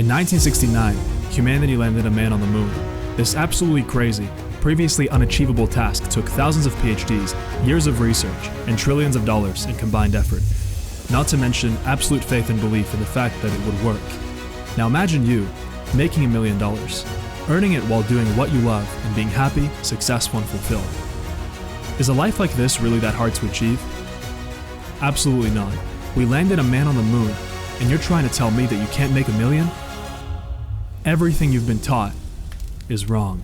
In 1969, humanity landed a man on the moon. This absolutely crazy, previously unachievable task took thousands of PhDs, years of research, and trillions of dollars in combined effort. Not to mention absolute faith and belief in the fact that it would work. Now imagine you making $1 million, earning it while doing what you love and being happy, successful, and fulfilled. Is a life like this really that hard to achieve? Absolutely not. We landed a man on the moon, and you're trying to tell me that you can't make $1 million? Everything you've been taught is wrong.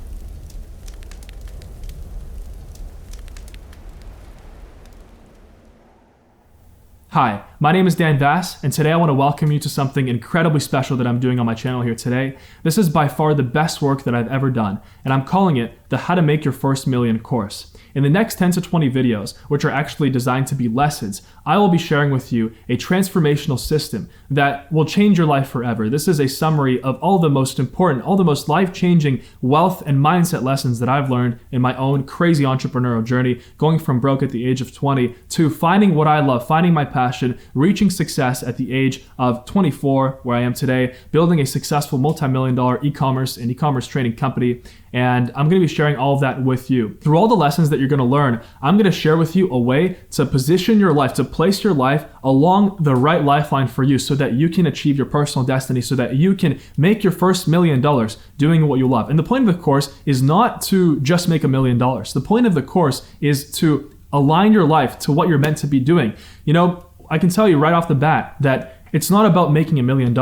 Hi, my name is Dan Vas, and today I want to welcome you to something incredibly special that I'm doing on my channel here today. This is by far the best work that I've ever done, and I'm calling it the How to Make Your First Million course. In the next 10 to 20 videos, which are actually designed to be lessons, I will be sharing with you a transformational system that will change your life forever. This is a summary of all the most important, all the most life-changing wealth and mindset lessons that I've learned in my own crazy entrepreneurial journey, going from broke at the age of 20 to finding what I love, finding my passion, reaching success at the age of 24, where I am today, building a successful multi-million-dollar e-commerce and e-commerce training company. And I'm going to be sharing all of that with you. Through all the lessons that you're going to learn, I'm going to share with you a way to position your life, to place your life along the right lifeline for you so that you can achieve your personal destiny, so that you can make your first $1 million doing what you love. And the point of the course is not to just make $1 million. The point of the course is to align your life to what you're meant to be doing. You know, I can tell you right off the bat that it's not about making $1 million,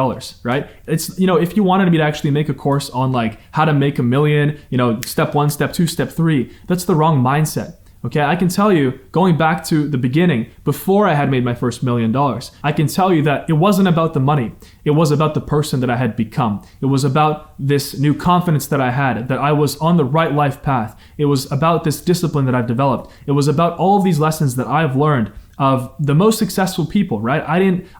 right? It's, if you wanted me to actually make a course on like how to make $1 million, step 1, step 2, step 3, that's the wrong mindset. Okay, I can tell you, going back to the beginning, before I had made my first $1 million, I can tell you that it wasn't about the money. It was about the person that I had become. It was about this new confidence that I had, that I was on the right life path. It was about this discipline that I've developed. It was about all of these lessons that I've learned of the most successful people, right?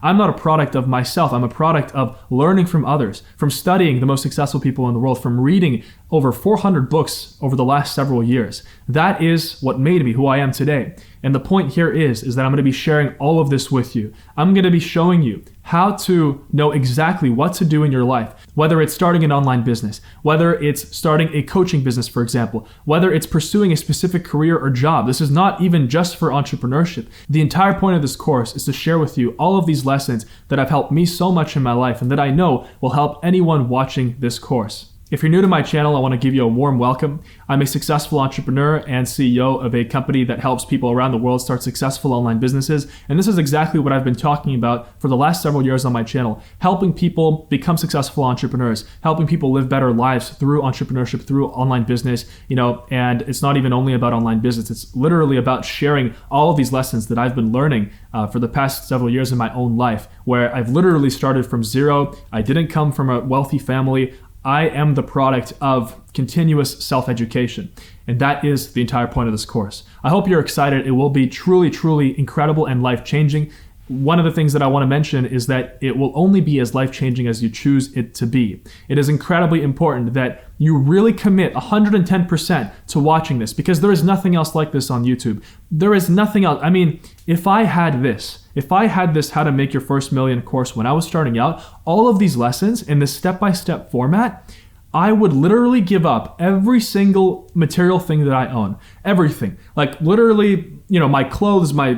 I'm not a product of myself. I'm a product of learning from others, from studying the most successful people in the world, from reading over 400 books over the last several years. That is what made me who I am today. And the point here is that I'm going to be sharing all of this with you. I'm going to be showing you how to know exactly what to do in your life, whether it's starting an online business, whether it's starting a coaching business, for example, whether it's pursuing a specific career or job. This is not even just for entrepreneurship. The entire point of this course is to share with you all of these lessons that have helped me so much in my life and that I know will help anyone watching this course. If you're new to my channel, I want to give you a warm welcome. I'm a successful entrepreneur and CEO of a company that helps people around the world start successful online businesses. And this is exactly what I've been talking about for the last several years on my channel, helping people become successful entrepreneurs, helping people live better lives through entrepreneurship, through online business, and it's not even only about online business. It's literally about sharing all of these lessons that I've been learning for the past several years in my own life, where I've literally started from zero. I didn't come from a wealthy family. I am the product of continuous self-education, and that is the entire point of this course. I hope you're excited. It will be truly, truly incredible and life-changing. One of the things that I want to mention is that it will only be as life-changing as you choose it to be. It is incredibly important that you really commit 110% to watching this, because there is nothing else like this on YouTube. There is nothing else. I mean, if I had this How to Make Your First Million course when I was starting out, all of these lessons in this step-by-step format, I would literally give up every single material thing that I own. Everything. Like literally, my clothes, my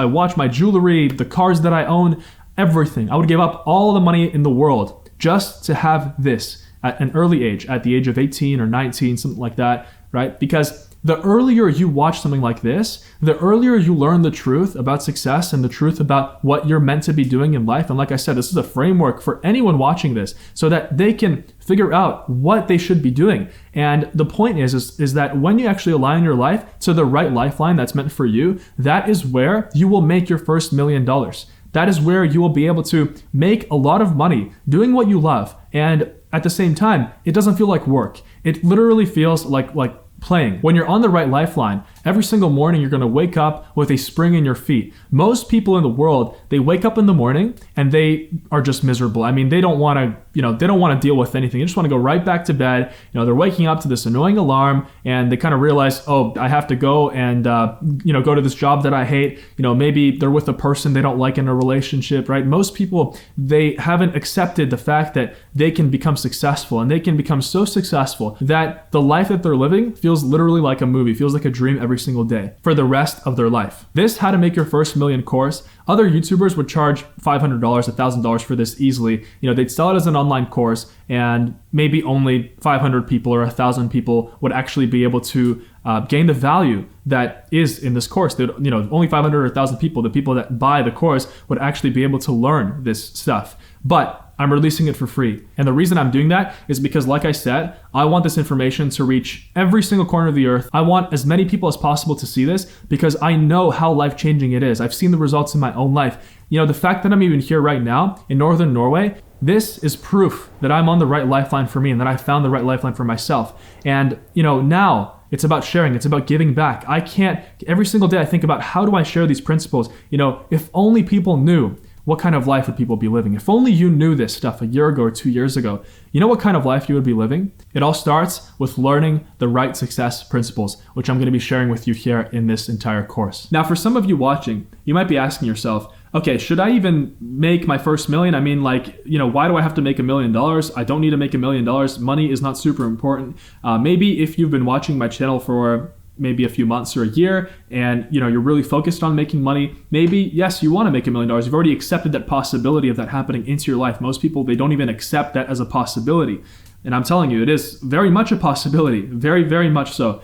watch, my jewelry, the cars that I own, everything. I would give up all the money in the world just to have this at an early age, at the age of 18 or 19, something like that, right? Because the earlier you watch something like this, the earlier you learn the truth about success and the truth about what you're meant to be doing in life. And like I said, this is a framework for anyone watching this so that they can figure out what they should be doing. And the point is that when you actually align your life to the right lifeline that's meant for you, that is where you will make your first $1 million. That is where you will be able to make a lot of money doing what you love. And at the same time, it doesn't feel like work. It literally feels like playing. When you're on the right lifeline, Every single morning, you're going to wake up with a spring in your feet. Most people in the world, they wake up in the morning and they are just miserable. I mean, they don't want to, they don't want to deal with anything. They just want to go right back to bed. They're waking up to this annoying alarm and they kind of realize, oh, I have to go and, go to this job that I hate. Maybe they're with a person they don't like in a relationship, right? Most people, they haven't accepted the fact that they can become successful, and they can become so successful that the life that they're living feels literally like a movie, feels like a dream every single day for the rest of their life. This How to Make Your First Million course, other YouTubers would charge $500, $1,000 for this easily. They'd sell it as an online course, and maybe only 500 people or 1,000 people would actually be able to gain the value that is in this course. Only 500 or 1,000 people, the people that buy the course, would actually be able to learn this stuff. But I'm releasing it for free. And the reason I'm doing that is because, like I said, I want this information to reach every single corner of the earth. I want as many people as possible to see this because I know how life-changing it is. I've seen the results in my own life. The fact that I'm even here right now in Northern Norway, this is proof that I'm on the right lifeline for me and that I found the right lifeline for myself. And, now it's about sharing. It's about giving back. Every single day I think about, how do I share these principles? If only people knew, what kind of life would people be living? If only you knew this stuff a year ago or 2 years ago, what kind of life you would be living? It all starts with learning the right success principles, which I'm going to be sharing with you here in this entire course. Now, for some of you watching, you might be asking yourself, okay, should I even make my first million? I mean, why do I have to make $1 million? I don't need to make $1 million. Money is not super important. Maybe if you've been watching my channel for maybe a few months or a year and you're really focused on making money, maybe yes, you want to make $1 million. You've already accepted that possibility of that happening into your life. Most people, they don't even accept that as a possibility, and I'm telling you, it is very much a possibility, very, very much so.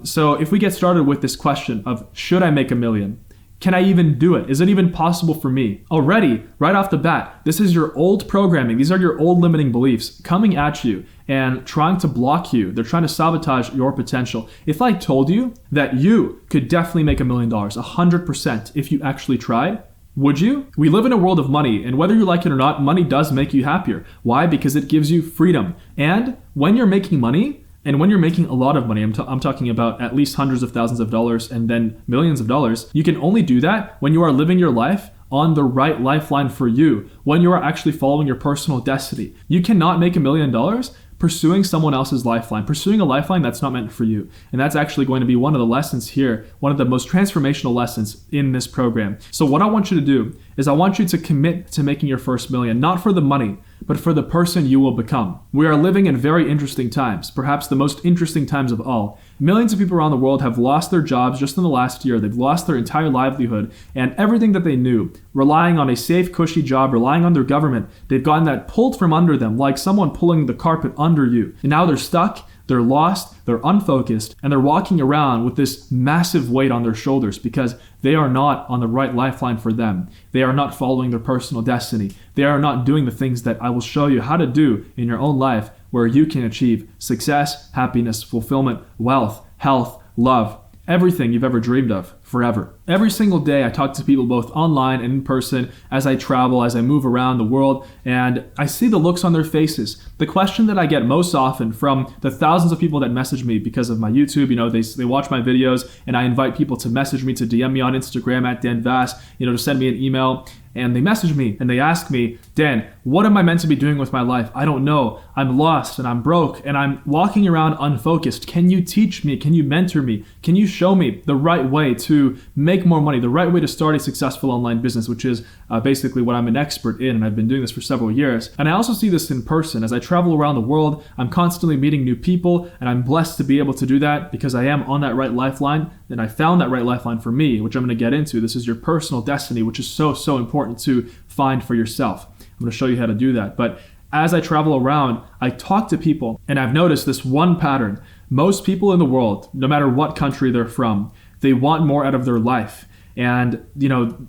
So if we get started with this question of, should I make $1 million? Can I even do it? Is it even possible for me? Already, right off the bat, this is your old programming. These are your old limiting beliefs coming at you and trying to block you. They're trying to sabotage your potential. If I told you that you could definitely make $1 million, 100%, if you actually tried, would you? We live in a world of money, and whether you like it or not, money does make you happier. Why? Because it gives you freedom. And when you're making money, and when you're making a lot of money, I'm talking about at least hundreds of thousands of dollars and then millions of dollars, you can only do that when you are living your life on the right lifeline for you, when you are actually following your personal destiny. You cannot make $1 million pursuing someone else's lifeline, pursuing a lifeline that's not meant for you. And that's actually going to be one of the lessons here, one of the most transformational lessons in this program. So what I want you to do is I want you to commit to making your first million, not for the money, but for the person you will become. We are living in very interesting times, perhaps the most interesting times of all. Millions of people around the world have lost their jobs just in the last year. They've lost their entire livelihood and everything that they knew, relying on a safe, cushy job, relying on their government. They've gotten that pulled from under them like someone pulling the carpet under you. And now they're stuck, they're lost, they're unfocused, and they're walking around with this massive weight on their shoulders because they are not on the right lifeline for them. They are not following their personal destiny. They are not doing the things that I will show you how to do in your own life, where you can achieve success, happiness, fulfillment, wealth, health, love, everything you've ever dreamed of forever. Every single day I talk to people both online and in person as I travel, as I move around the world, and I see the looks on their faces. The question that I get most often from the thousands of people that message me because of my YouTube, they watch my videos, and I invite people to message me, to DM me on Instagram at Dan Vas, to send me an email. And they message me and they ask me, Dan, what am I meant to be doing with my life? I don't know. I'm lost and I'm broke and I'm walking around unfocused. Can you teach me? Can you mentor me? Can you show me the right way to make more money, the right way to start a successful online business, which is basically what I'm an expert in, and I've been doing this for several years. And I also see this in person. As I travel around the world, I'm constantly meeting new people, and I'm blessed to be able to do that because I am on that right lifeline, and I found that right lifeline for me, which I'm going to get into. This is your personal destiny, which is so, so important to find for yourself. I'm going to show you how to do that. But as I travel around, I talk to people, and I've noticed this one pattern. Most people in the world, no matter what country they're from, they want more out of their life. And,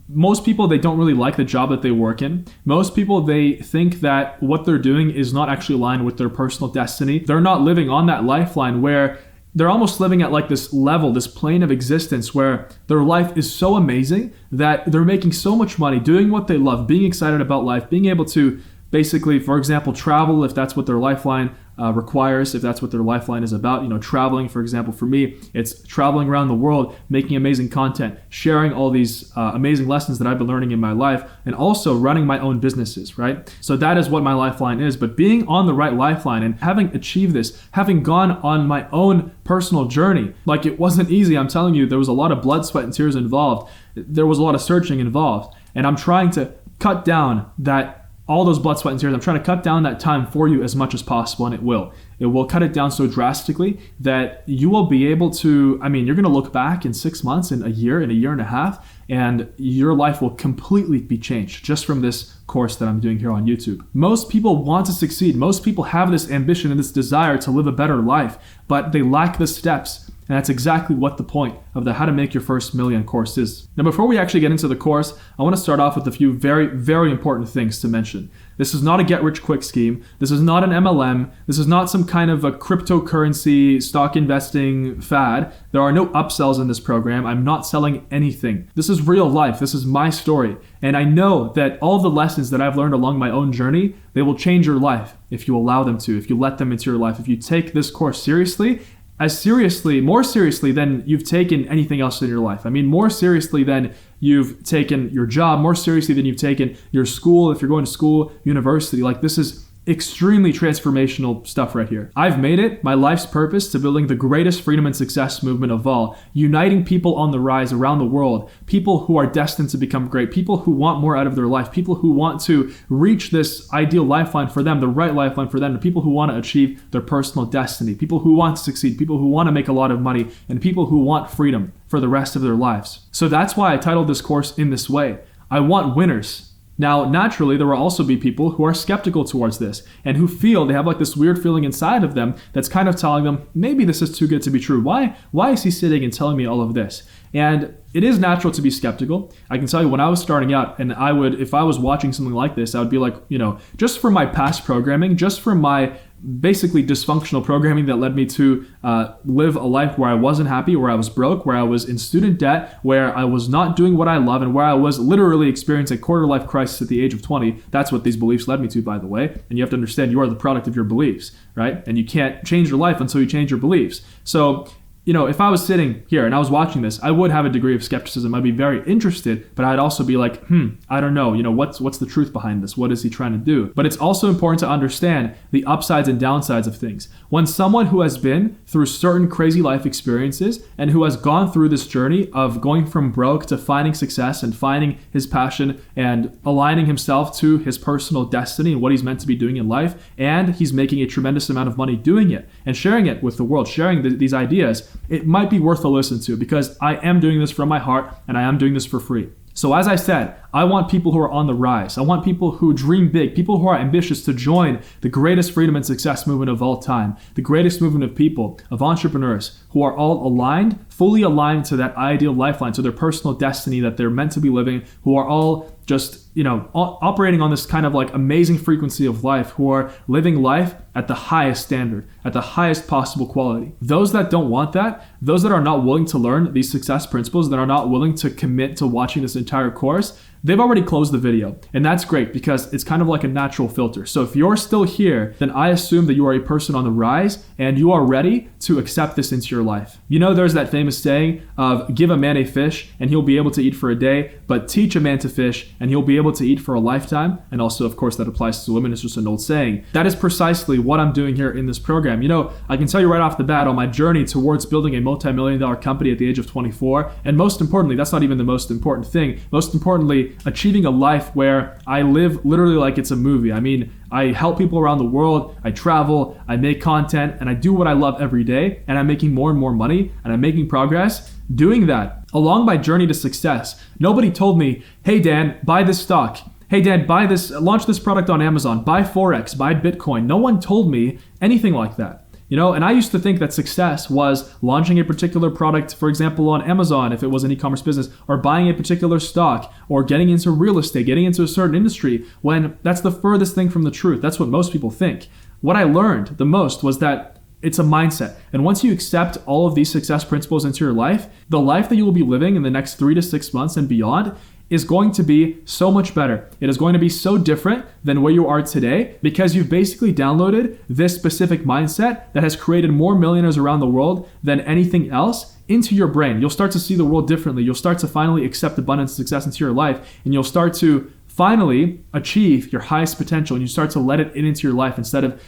most people, they don't really like the job that they work in. Most people, they think that what they're doing is not actually aligned with their personal destiny. They're not living on that lifeline where they're almost living at like this level, this plane of existence where their life is so amazing that they're making so much money, doing what they love, being excited about life, being able to basically, for example, travel if that's what their lifeline requires, if that's what their lifeline is about. Traveling, for example, for me, it's traveling around the world, making amazing content, sharing all these amazing lessons that I've been learning in my life, and also running my own businesses, right? So that is what my lifeline is. But being on the right lifeline and having achieved this, having gone on my own personal journey, like it wasn't easy. I'm telling you, there was a lot of blood, sweat, and tears involved. There was a lot of searching involved. And I'm trying to cut down all those blood, sweat, and tears. I'm trying to cut down that time for you as much as possible, and it will. It will cut it down so drastically that you will be able to, you're going to look back in 6 months, in a year and a half, and your life will completely be changed just from this course that I'm doing here on YouTube. Most people want to succeed. Most people have this ambition and this desire to live a better life, but they lack the steps. And that's exactly what the point of the How to Make Your First Million course is. Now, before we actually get into the course, I want to start off with a few very, very important things to mention. This is not a get-rich-quick scheme. This is not an MLM. This is not some kind of a cryptocurrency stock investing fad. There are no upsells in this program. I'm not selling anything. This is real life. This is my story. And I know that all the lessons that I've learned along my own journey, they will change your life if you allow them to, if you let them into your life, if you take this course seriously, more seriously than you've taken anything else in your life. More seriously than you've taken your job, more seriously than you've taken your school, if you're going to school, university. This is extremely transformational stuff right here. I've made it my life's purpose to building the greatest freedom and success movement of all, uniting people on the rise around the world, people who are destined to become great, people who want more out of their life, people who want to reach this ideal lifeline for them, the right lifeline for them, the people who want to achieve their personal destiny, people who want to succeed, people who want to make a lot of money, and people who want freedom for the rest of their lives. So that's why I titled this course in this way. I want winners. Now, naturally, there will also be people who are skeptical towards this and who feel they have this weird feeling inside of them that's kind of telling them, maybe this is too good to be true. Why is he sitting and telling me all of this? And it is natural to be skeptical. I can tell you when I was starting out, and if I was watching something like this, I would be like, just from my past programming, just from my basically dysfunctional programming that led me to live a life where I wasn't happy, where I was broke, where I was in student debt, where I was not doing what I love, and where I was literally experiencing a quarter-life crisis at the age of 20. That's what these beliefs led me to, by the way. And you have to understand you are the product of your beliefs, right? And you can't change your life until you change your beliefs. So, if I was sitting here and I was watching this, I would have a degree of skepticism. I'd be very interested, but I'd also be like, I don't know, what's the truth behind this? What is he trying to do? But it's also important to understand the upsides and downsides of things. When someone who has been through certain crazy life experiences and who has gone through this journey of going from broke to finding success and finding his passion and aligning himself to his personal destiny and what he's meant to be doing in life, and he's making a tremendous amount of money doing it and sharing it with the world, sharing these ideas, it might be worth a listen to because I am doing this from my heart and I am doing this for free. So as I said, I want people who are on the rise. I want people who dream big, people who are ambitious to join the greatest freedom and success movement of all time, the greatest movement of people, of entrepreneurs who are all aligned, fully aligned to that ideal lifeline, to their personal destiny that they're meant to be living, who are all just, operating on this kind of amazing frequency of life, who are living life at the highest standard, at the highest possible quality. Those that don't want that, those that are not willing to learn these success principles, that are not willing to commit to watching this entire course, they've already closed the video. And that's great because it's kind of like a natural filter. So if you're still here, then I assume that you are a person on the rise and you are ready to accept this into your life. There's that famous saying of give a man a fish and he'll be able to eat for a day, but teach a man to fish and he'll be able to eat for a lifetime. And also, of course, that applies to women. It's just an old saying. That is precisely what I'm doing here in this program. I can tell you right off the bat on my journey towards building a multi-million-dollar company at the age of 24. And most importantly, that's not even the most important thing. Most importantly, achieving a life where I live literally like it's a movie. I help people around the world, I travel, I make content, and I do what I love every day, and I'm making more and more money, and I'm making progress doing that. Along my journey to success, nobody told me, hey Dan, buy this stock. Hey Dan, launch this product on Amazon, buy Forex, buy Bitcoin. No one told me anything like that. And I used to think that success was launching a particular product, for example, on Amazon, if it was an e-commerce business, or buying a particular stock, or getting into real estate, getting into a certain industry, when that's the furthest thing from the truth. That's what most people think. What I learned the most was that it's a mindset. And once you accept all of these success principles into your life, the life that you will be living in the next 3 to 6 months and beyond, is going to be so much better. It is going to be so different than where you are today because you've basically downloaded this specific mindset that has created more millionaires around the world than anything else into your brain. You'll start to see the world differently. You'll start to finally accept abundance and success into your life, and you'll start to finally achieve your highest potential, and you start to let it into your life instead of,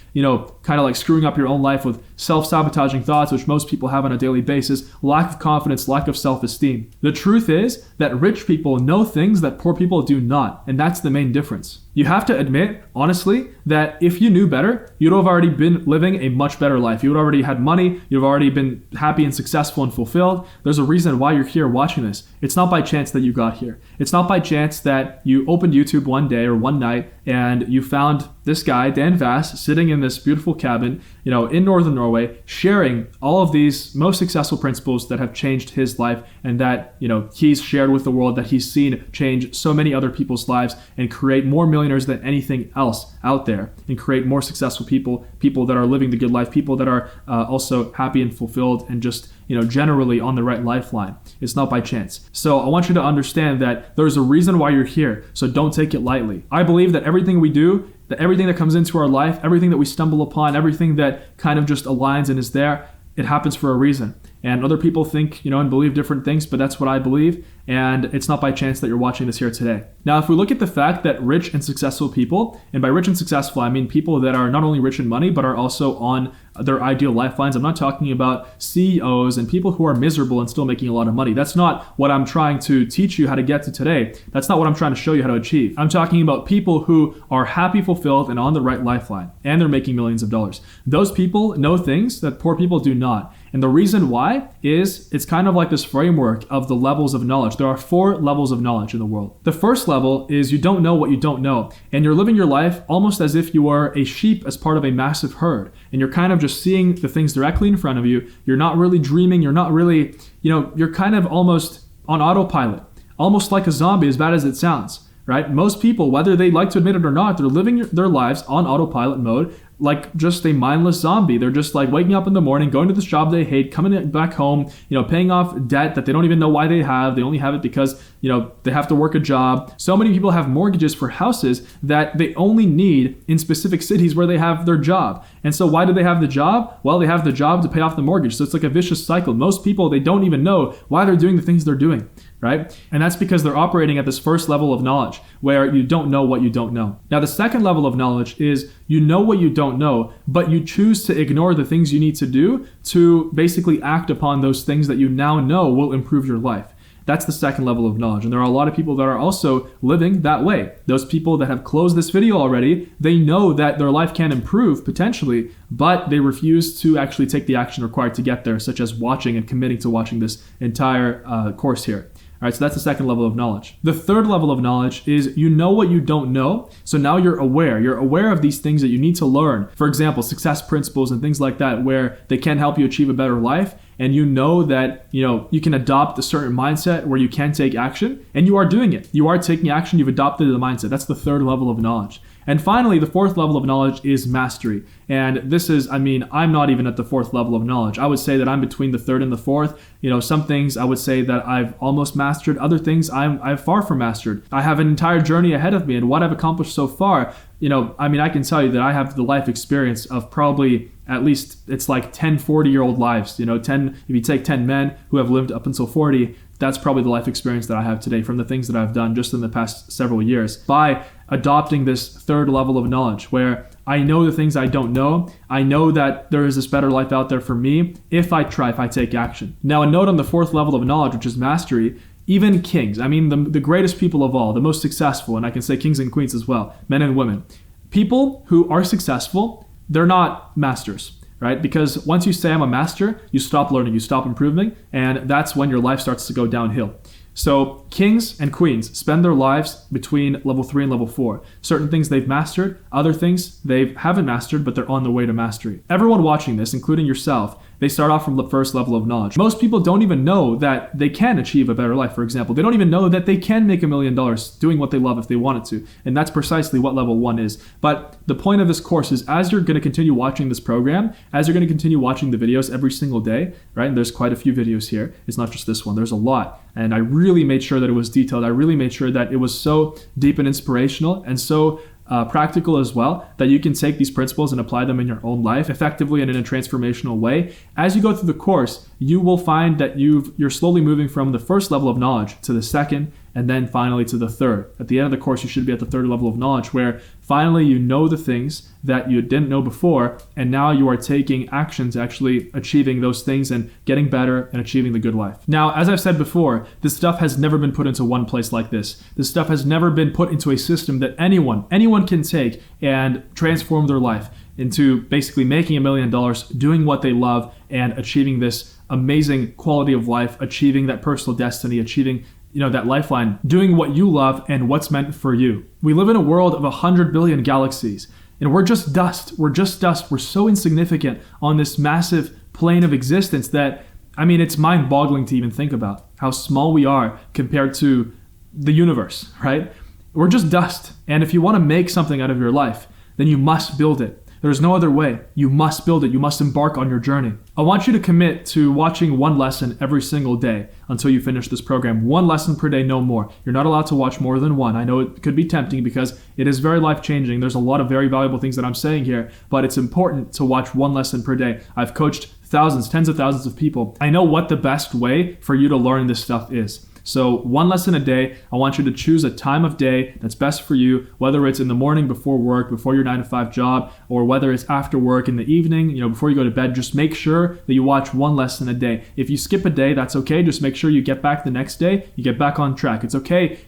kind of like screwing up your own life with self-sabotaging thoughts, which most people have on a daily basis, lack of confidence, lack of self-esteem. The truth is that rich people know things that poor people do not, and that's the main difference. You have to admit, honestly, that if you knew better, you'd have already been living a much better life. You would already had money, you've already been happy and successful and fulfilled. There's a reason why you're here watching this. It's not by chance that you got here. It's not by chance that you opened YouTube one day or one night and you found this guy, Dan Vas, sitting in this beautiful cabin, in northern Norway, sharing all of these most successful principles that have changed his life and that, he's shared with the world, that he's seen change so many other people's lives and create more millionaires than anything else out there, and create more successful people that are living the good life, people that are also happy and fulfilled and just, generally on the right lifeline. It's not by chance. So I want you to understand that there's a reason why you're here. So don't take it lightly. I believe that everything we do, that everything that comes into our life, everything that we stumble upon, everything that kind of just aligns and is there, it happens for a reason. And other people think, and believe different things, but that's what I believe. And it's not by chance that you're watching this here today. Now, if we look at the fact that rich and successful people, and by rich and successful, I mean people that are not only rich in money, but are also on their ideal lifelines. I'm not talking about CEOs and people who are miserable and still making a lot of money. That's not what I'm trying to teach you how to get to today. That's not what I'm trying to show you how to achieve. I'm talking about people who are happy, fulfilled, and on the right lifeline, and they're making millions of dollars. Those people know things that poor people do not. And the reason why is it's kind of like this framework of the levels of knowledge. There are 4 levels of knowledge in the world. The first level is you don't know what you don't know. And you're living your life almost as if you are a sheep as part of a massive herd. And you're kind of just seeing the things directly in front of you. You're not really dreaming. You're not really, you're kind of almost on autopilot, almost like a zombie, as bad as it sounds, right? Most people, whether they like to admit it or not, they're living their lives on autopilot mode, like just a mindless zombie. They're just like waking up in the morning, going to this job they hate, coming back home, paying off debt that they don't even know why they have. They only have it because, they have to work a job. So many people have mortgages for houses that they only need in specific cities where they have their job. And so why do they have the job? Well, they have the job to pay off the mortgage. So it's like a vicious cycle. Most people, they don't even know why they're doing the things they're doing, right? And that's because they're operating at this first level of knowledge where you don't know what you don't know. Now, the second level of knowledge is you know what you don't know, but you choose to ignore the things you need to do to basically act upon those things that you now know will improve your life. That's the second level of knowledge. And there are a lot of people that are also living that way. Those people that have closed this video already, they know that their life can improve potentially, but they refuse to actually take the action required to get there, such as watching and committing to watching this entire course here. All right, so that's the second level of knowledge. The third level of knowledge is you know what you don't know. So now you're aware. You're aware of these things that you need to learn. For example, success principles and things like that, where they can help you achieve a better life. And you know that, you can adopt a certain mindset where you can take action, and you are doing it. You are taking action. You've adopted the mindset. That's the third level of knowledge. And finally, the fourth level of knowledge is mastery. And this is, I'm not even at the fourth level of knowledge. I would say that I'm between the third and the fourth. Some things I would say that I've almost mastered. Other things I've far from mastered. I have an entire journey ahead of me, and what I've accomplished so far, I can tell you that I have the life experience of probably at least it's like 10 40-year-old lives. 10, if you take 10 men who have lived up until 40, that's probably the life experience that I have today from the things that I've done just in the past several years by adopting this third level of knowledge where I know the things I don't know. I know that there is this better life out there for me if I take action. Now, a note on the fourth level of knowledge, which is mastery. Even kings, the greatest people of all, the most successful, and I can say kings and queens as well, men and women. People who are successful, they're not masters, right? Because once you say I'm a master, you stop learning, you stop improving, and that's when your life starts to go downhill. So kings and queens spend their lives between level 3 and level 4. Certain things they've mastered, other things they haven't mastered, but they're on the way to mastery. Everyone watching this, including yourself, they start off from the first level of knowledge. Most people don't even know that they can achieve a better life, for example. They don't even know that they can make $1 million doing what they love if they wanted to. And that's precisely what level 1 is. But the point of this course is as you're going to continue watching this program, as you're going to continue watching the videos every single day, right? And there's quite a few videos here. It's not just this one. There's a lot. And I really made sure that it was detailed. I really made sure that it was so deep and inspirational and so practical as well, that you can take these principles and apply them in your own life effectively and in a transformational way. As you go through the course, you will find that you're slowly moving from the first level of knowledge to the second, and then finally to the third. At the end of the course, you should be at the third level of knowledge, where finally you know the things that you didn't know before, and now you are taking action to actually achieving those things and getting better and achieving the good life. Now, as I've said before, this stuff has never been put into one place like this. This stuff has never been put into a system that anyone can take and transform their life into basically making $1 million, doing what they love, and achieving this amazing quality of life, achieving that personal destiny, achieving that lifeline, doing what you love and what's meant for you. We live in a world of 100 billion galaxies, and we're just dust. We're just dust. We're so insignificant on this massive plane of existence that, it's mind-boggling to even think about how small we are compared to the universe, right? We're just dust. And if you want to make something out of your life, then you must build it. There's no other way. You must build it. You must embark on your journey. I want you to commit to watching one lesson every single day until you finish this program. One lesson per day, no more. You're not allowed to watch more than one. I know it could be tempting because it is very life-changing. There's a lot of very valuable things that I'm saying here, but it's important to watch one lesson per day. I've coached thousands, tens of thousands of people. I know what the best way for you to learn this stuff is. So one lesson a day. I want you to choose a time of day that's best for you, whether it's in the morning before work, before your 9-to-5 job, or whether it's after work in the evening, before you go to bed. Just make sure that you watch one lesson a day. If you skip a day, that's okay. Just make sure you get back the next day, you get back on track. It's okay.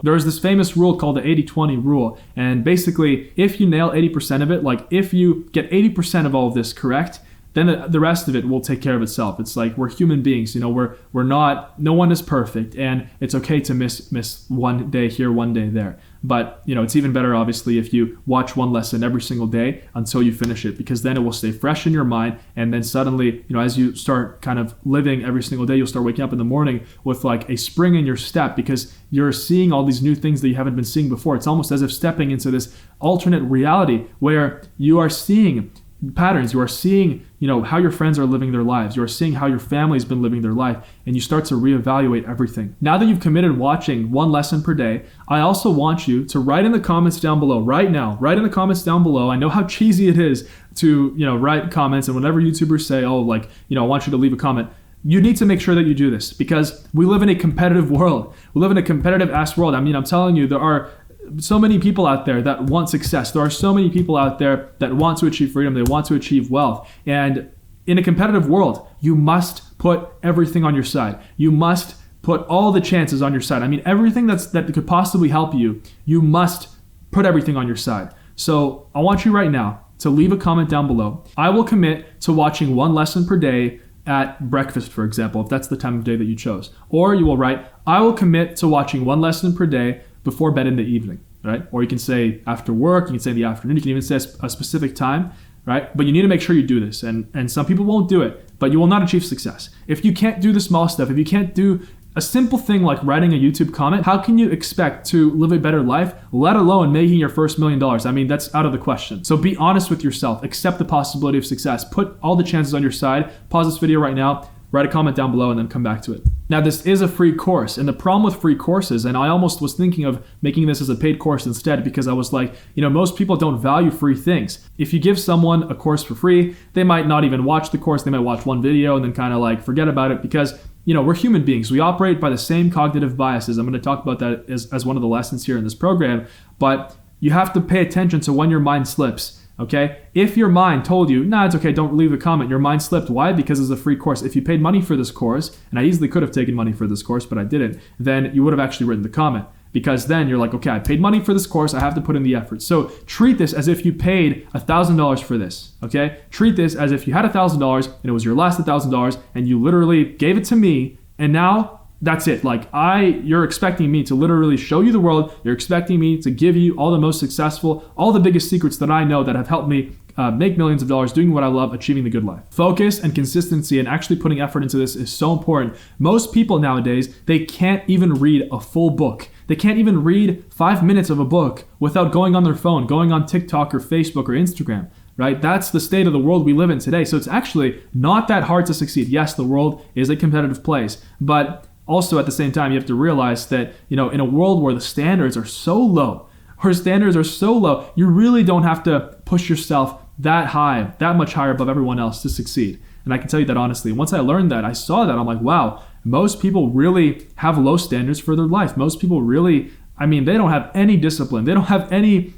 There's this famous rule called the 80-20 rule. And basically, if you nail 80% of it, like if you get 80% of all of this correct, then the rest of it will take care of itself. It's like we're human beings, we're not, no one is perfect, and it's okay to miss one day here, one day there. But, it's even better, obviously, if you watch one lesson every single day until you finish it, because then it will stay fresh in your mind. And then suddenly, as you start kind of living every single day, you'll start waking up in the morning with like a spring in your step, because you're seeing all these new things that you haven't been seeing before. It's almost as if stepping into this alternate reality where you are seeing patterns. You are seeing, how your friends are living their lives. You are seeing how your family's been living their life, and you start to reevaluate everything. Now that you've committed watching one lesson per day, I also want you to write in the comments down below right now. Write in the comments down below. I know how cheesy it is to, write comments, and whenever YouTubers say, I want you to leave a comment, you need to make sure that you do this, because we live in a competitive world. We live in a competitive ass world. I'm telling you, there are so many people out there that want success. There are so many people out there that want to achieve freedom. They want to achieve wealth. And in a competitive world, you must put everything on your side. You must put all the chances on your side. Everything that could possibly help you, you must put everything on your side. So I want you right now to leave a comment down below. I will commit to watching one lesson per day at breakfast, for example, if that's the time of day that you chose. Or you will write, I will commit to watching one lesson per day before bed in the evening, right? Or you can say after work, you can say in the afternoon, you can even say a specific time, right? But you need to make sure you do this. And some people won't do it, but you will not achieve success. If you can't do the small stuff, if you can't do a simple thing like writing a YouTube comment, how can you expect to live a better life, let alone making your first $1 million? That's out of the question. So be honest with yourself, accept the possibility of success, put all the chances on your side, pause this video right now, write a comment down below, and then come back to it. Now, this is a free course, and the problem with free courses, and I almost was thinking of making this as a paid course instead, because I was like, most people don't value free things. If you give someone a course for free, they might not even watch the course. They might watch one video and then kind of like forget about it, because we're human beings. We operate by the same cognitive biases. I'm going to talk about that as one of the lessons here in this program, but you have to pay attention to when your mind slips. Okay? If your mind told you, it's okay, don't leave a comment, your mind slipped. Why? Because it's a free course. If you paid money for this course, and I easily could have taken money for this course, but I didn't, then you would have actually written the comment. Because then you're like, okay, I paid money for this course, I have to put in the effort. So treat this as if you paid $1,000 for this, okay? Treat this as if you had $1,000 and it was your last $1,000 and you literally gave it to me, and now that's it. You're expecting me to literally show you the world. You're expecting me to give you all the most successful, all the biggest secrets that I know that have helped me make millions of dollars doing what I love, achieving the good life. Focus and consistency and actually putting effort into this is so important. Most people nowadays, they can't even read a full book. They can't even read 5 minutes of a book without going on their phone, going on TikTok or Facebook or Instagram. Right? That's the state of the world we live in today. So it's actually not that hard to succeed. Yes, the world is a competitive place, but also at the same time, you have to realize that, in a world where the standards are so low, you really don't have to push yourself that high, that much higher above everyone else to succeed. And I can tell you that honestly. Once I learned that, I saw that, I'm like, wow, most people really have low standards for their life. Most people really, they don't have any discipline. They don't have any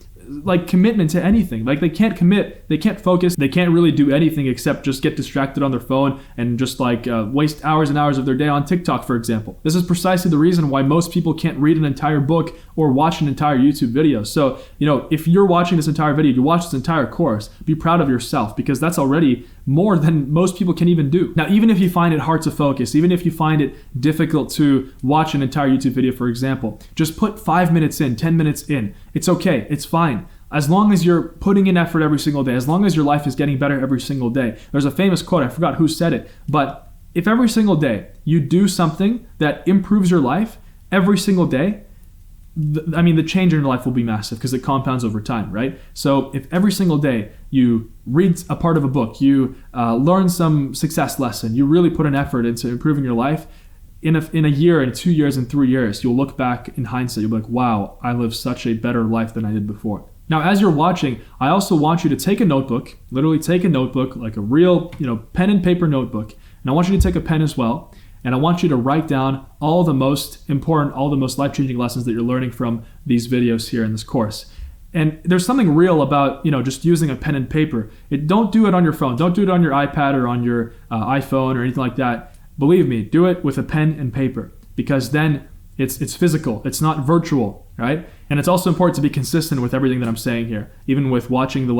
commitment to anything. They can't commit, they can't focus, they can't really do anything except just get distracted on their phone and just waste hours and hours of their day on TikTok, for example. This is precisely the reason why most people can't read an entire book or watch an entire YouTube video. So, if you're watching this entire video, you watch this entire course, be proud of yourself, because that's already more than most people can even do. Now, even if you find it hard to focus, even if you find it difficult to watch an entire YouTube video, for example, just put 5 minutes in, 10 minutes in. It's okay, it's fine. As long as you're putting in effort every single day, as long as your life is getting better every single day. There's a famous quote, I forgot who said it, but if every single day you do something that improves your life every single day, the change in your life will be massive because it compounds over time, right? So if every single day you read a part of a book, you learn some success lesson, you really put an effort into improving your life, in a year, in 2 years, and 3 years, you'll look back in hindsight, you'll be like, wow, I lived such a better life than I did before. Now, as you're watching, I also want you to take a notebook, literally take a notebook, like a real, pen and paper notebook, and I want you to take a pen as well, and I want you to write down all the most important, all the most life-changing lessons that you're learning from these videos here in this course. And there's something real about, just using a pen and paper. Don't do it on your phone. Don't do it on your iPad or on your iPhone or anything like that. Believe me, do it with a pen and paper, because then it's physical. It's not virtual, right? And it's also important to be consistent with everything that I'm saying here. Even with watching the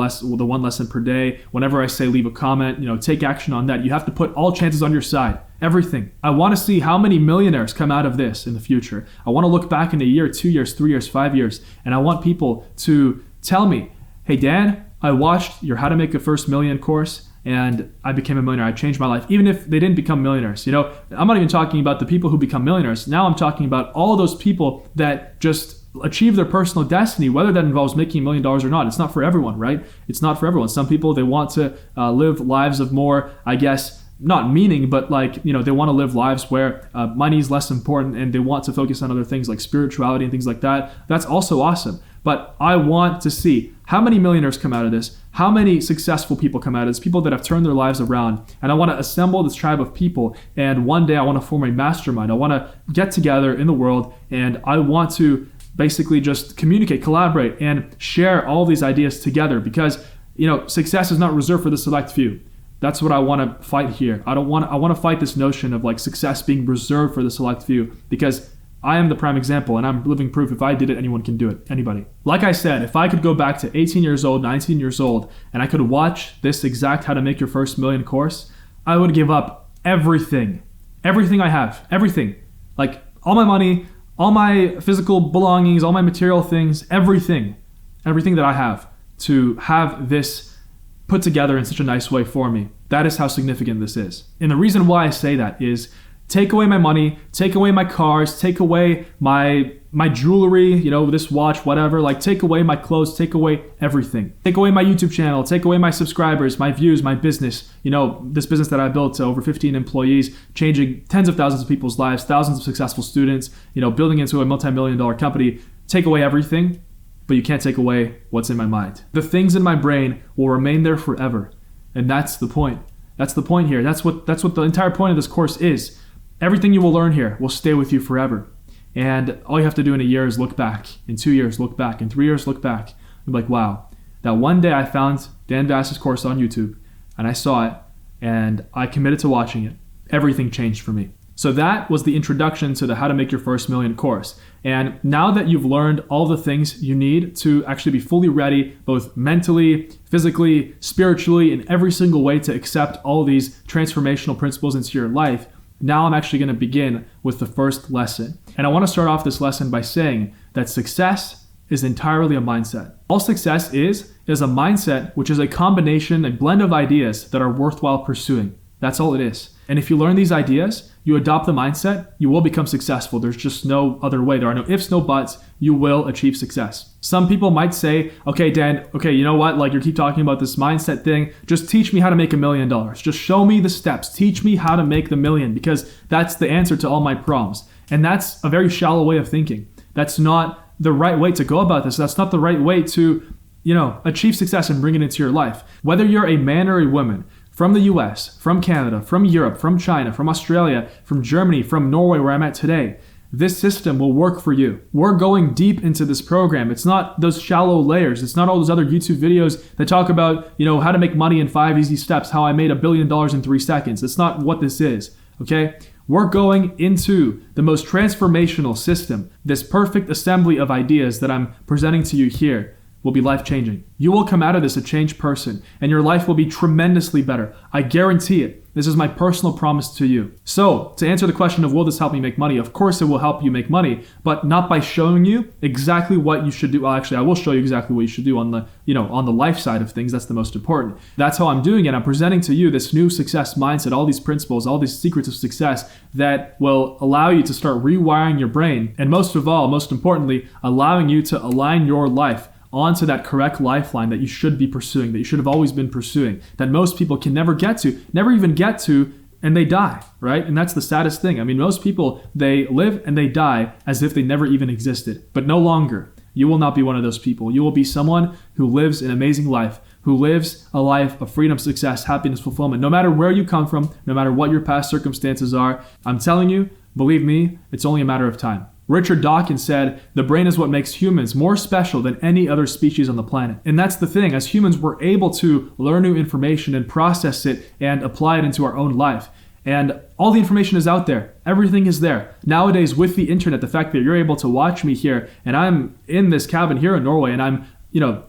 one lesson per day, whenever I say leave a comment, take action on that. You have to put all chances on your side. Everything. I want to see how many millionaires come out of this in the future. I want to look back in a year, 2 years, 3 years, 5 years, and I want people to tell me, hey, Dan, I watched your How to Make a First Million course, and I became a millionaire. I changed my life, even if they didn't become millionaires. I'm not even talking about the people who become millionaires. Now I'm talking about all those people that just achieve their personal destiny, whether that involves making $1 million or not. It's not for everyone, right? It's not for everyone. Some people, they want to live lives of more, not meaning, but they want to live lives where money is less important and they want to focus on other things like spirituality and things like that. That's also awesome. But I want to see how many millionaires come out of this, how many successful people come out of this, people that have turned their lives around. And I want to assemble this tribe of people. And one day I want to form a mastermind. I want to get together in the world, and I want to basically just communicate, collaborate, and share all these ideas together, because success is not reserved for the select few. That's what I want to fight here. I want to fight this notion of success being reserved for the select few, because I am the prime example, and I'm living proof. If I did it, anyone can do it. Anybody. Like I said, if I could go back to 18 years old, 19 years old, and I could watch this exact How to Make Your First Million course, I would give up everything. Everything I have. Everything. All my money, all my physical belongings, all my material things, everything. Everything that I have to have this put together in such a nice way for me. That is how significant this is. And the reason why I say that is, take away my money, take away my cars, take away my jewelry, this watch, whatever, take away my clothes, take away everything. Take away my YouTube channel, take away my subscribers, my views, my business, this business that I built to over 15 employees, changing tens of thousands of people's lives, thousands of successful students, building into a multi-million-dollar company. Take away everything, but you can't take away what's in my mind. The things in my brain will remain there forever. And that's the point. That's the point here. That's what the entire point of this course is. Everything you will learn here will stay with you forever. And all you have to do in a year is look back. In 2 years, look back. In 3 years, look back. And be like, wow, that one day I found Dan Vas's course on YouTube, and I saw it, and I committed to watching it. Everything changed for me. So that was the introduction to the How to Make Your First Million course. And now that you've learned all the things you need to actually be fully ready, both mentally, physically, spiritually, in every single way to accept all these transformational principles into your life, now I'm actually going to begin with the first lesson. And I want to start off this lesson by saying that success is entirely a mindset. All success is a mindset, which is a combination, a blend of ideas that are worthwhile pursuing. That's all it is. And if you learn these ideas, you adopt the mindset, you will become successful. There's just no other way. There are no ifs, no buts. You will achieve success. Some people might say, okay, Dan, okay, you know what? Like you keep talking about this mindset thing. Just teach me how to make $1 million. Just show me the steps. Teach me how to make the million, because that's the answer to all my problems. And that's a very shallow way of thinking. That's not the right way to go about this. That's not the right way to, achieve success and bring it into your life. Whether you're a man or a woman, from the US, from Canada, from Europe, from China, from Australia, from Germany, from Norway, where I'm at today, this system will work for you. We're going deep into this program. It's not those shallow layers. It's not all those other YouTube videos that talk about, how to make money in 5 easy steps, how I made $1 billion in 3 seconds. That's not what this is, okay? We're going into the most transformational system. This perfect assembly of ideas that I'm presenting to you here will be life-changing. You will come out of this a changed person, and your life will be tremendously better. I guarantee it. This is my personal promise to you. So, to answer the question of will this help me make money? Of course it will help you make money, but not by showing you exactly what you should do. Well, actually, I will show you exactly what you should do on the, on the life side of things. That's the most important. That's how I'm doing it. I'm presenting to you this new success mindset, all these principles, all these secrets of success that will allow you to start rewiring your brain, and most of all, most importantly, allowing you to align your life onto that correct lifeline that you should be pursuing, that you should have always been pursuing, that most people can never even get to, and they die, right? And that's the saddest thing. I mean, most people, they live and they die as if they never even existed, but no longer. You will not be one of those people. You will be someone who lives an amazing life, who lives a life of freedom, success, happiness, fulfillment, no matter where you come from, no matter what your past circumstances are. I'm telling you, believe me, it's only a matter of time. Richard Dawkins said, the brain is what makes humans more special than any other species on the planet. And that's the thing. As humans, we're able to learn new information and process it and apply it into our own life. And all the information is out there. Everything is there. Nowadays, with the internet, the fact that you're able to watch me here, and I'm in this cabin here in Norway, and I'm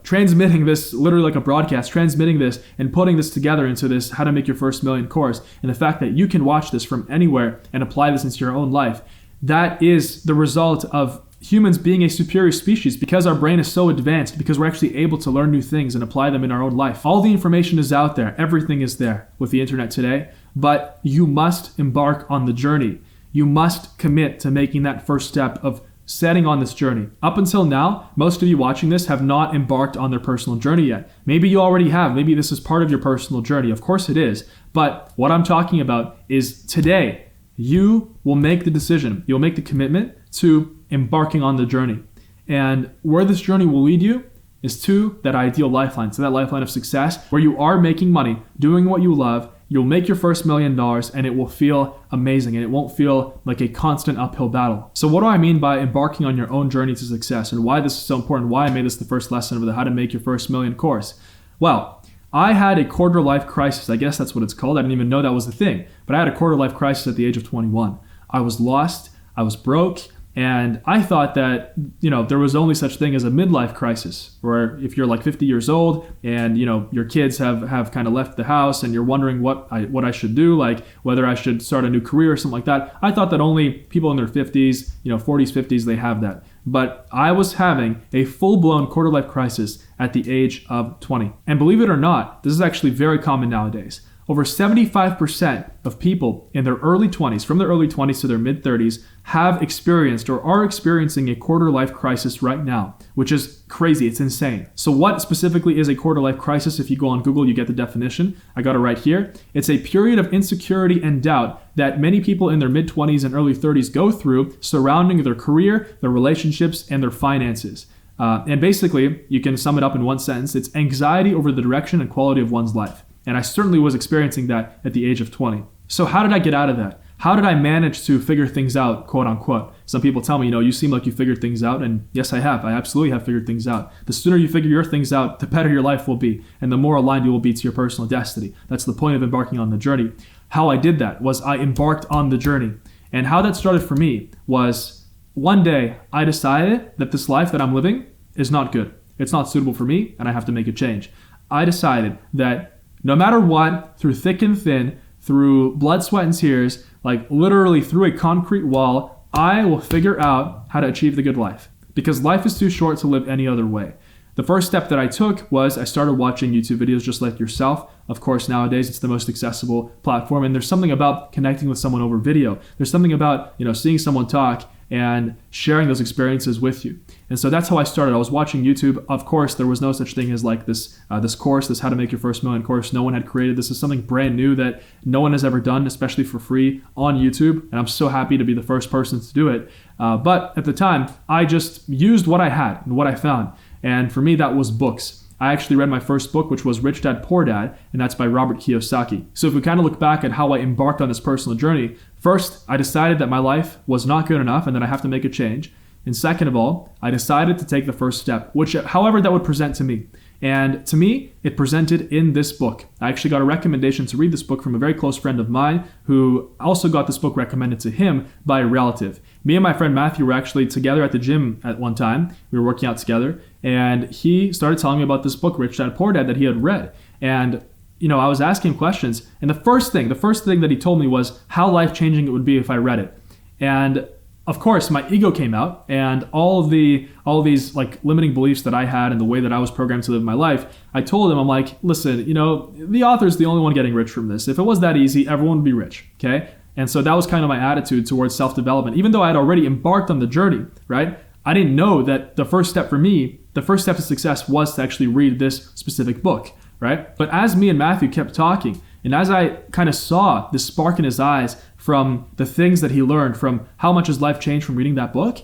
transmitting this literally like a broadcast, transmitting this and putting this together into this How to Make Your First Million course. And the fact that you can watch this from anywhere and apply this into your own life, that is the result of humans being a superior species, because our brain is so advanced, because we're actually able to learn new things and apply them in our own life. All the information is out there. Everything is there with the internet today, but you must embark on the journey. You must commit to making that first step of setting on this journey. Up until now, most of you watching this have not embarked on their personal journey yet. Maybe you already have. Maybe this is part of your personal journey. Of course it is. But what I'm talking about is today, you will make the decision, you'll make the commitment to embarking on the journey. And where this journey will lead you is to that ideal lifeline, to that lifeline of success where you are making money, doing what you love, you'll make your first $1 million, and it will feel amazing, and it won't feel like a constant uphill battle. So what do I mean by embarking on your own journey to success, and why this is so important, why I made this the first lesson of the How to Make Your First Million course? Well, I had a quarter-life crisis. I guess that's what it's called. I didn't even know that was the thing. But I had a quarter-life crisis at the age of 21. I was lost. I was broke. And I thought that, there was only such thing as a midlife crisis, where if you're like 50 years old and, your kids have kind of left the house and you're wondering what I should do, like whether I should start a new career or something like that. I thought that only people in their 50s, 40s, 50s, they have that. But I was having a full-blown quarter-life crisis at the age of 20. And believe it or not, this is actually very common nowadays. Over 75% of people in their early 20s, from their early 20s to their mid-30s, have experienced or are experiencing a quarter-life crisis right now, which is crazy. It's insane. So what specifically is a quarter-life crisis? If you go on Google, you get the definition. I got it right here. It's a period of insecurity and doubt that many people in their mid-20s and early 30s go through surrounding their career, their relationships, and their finances. And basically, you can sum it up in one sentence. It's anxiety over the direction and quality of one's life. And I certainly was experiencing that at the age of 20. So how did I get out of that? How did I manage to figure things out, quote unquote? Some people tell me, you seem like you figured things out. And yes, I have. I absolutely have figured things out. The sooner you figure your things out, the better your life will be. And the more aligned you will be to your personal destiny. That's the point of embarking on the journey. How I did that was I embarked on the journey. And how that started for me was one day I decided that this life that I'm living is not good. It's not suitable for me, and I have to make a change. I decided that no matter what, through thick and thin, through blood, sweat, and tears, like literally through a concrete wall, I will figure out how to achieve the good life. Because life is too short to live any other way. The first step that I took was I started watching YouTube videos just like yourself. Of course, nowadays it's the most accessible platform, and there's something about connecting with someone over video. There's something about, seeing someone talk and sharing those experiences with you. And so that's how I started. I was watching YouTube. Of course, there was no such thing as like this course, this How to Make Your First Million course. No one had created. This is something brand new that no one has ever done, especially for free on YouTube. And I'm so happy to be the first person to do it. But at the time, I just used what I had and what I found. And for me, that was books. I actually read my first book, which was Rich Dad, Poor Dad, and that's by Robert Kiyosaki. So if we kind of look back at how I embarked on this personal journey, first, I decided that my life was not good enough and that I have to make a change. And second of all, I decided to take the first step, which, however that would present to me. And to me, it presented in this book. I actually got a recommendation to read this book from a very close friend of mine who also got this book recommended to him by a relative. Me and my friend Matthew were actually together at the gym at one time. We were working out together, and he started telling me about this book, Rich Dad, Poor Dad, that he had read. And I was asking him questions, and the first thing that he told me was how life-changing it would be if I read it. And of course, my ego came out, and all of these like limiting beliefs that I had and the way that I was programmed to live my life, I told him, I'm like, listen, the author's the only one getting rich from this. If it was that easy, everyone would be rich, okay? And so that was kind of my attitude towards self-development. Even though I had already embarked on the journey, right? I didn't know that the first step to success was to actually read this specific book, right? But as me and Matthew kept talking, and as I kind of saw this spark in his eyes from the things that he learned, from how much his life changed from reading that book,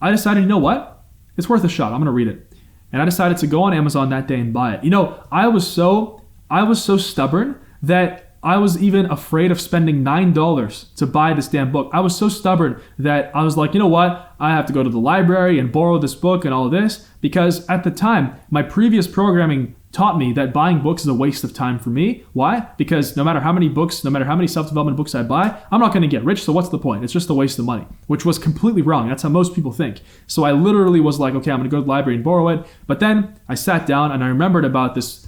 I decided, you know what? It's worth a shot. I'm going to read it. And I decided to go on Amazon that day and buy it. I was so stubborn that I was even afraid of spending $9 to buy this damn book. I was so stubborn that I was like, you know what? I have to go to the library and borrow this book and all of this, because at the time, my previous programming taught me that buying books is a waste of time for me. Why? Because no matter how many self-development books I buy, I'm not going to get rich, so what's the point? It's just a waste of money, which was completely wrong. That's how most people think. So I literally was like, okay, I'm going to go to the library and borrow it. But then I sat down and I remembered about this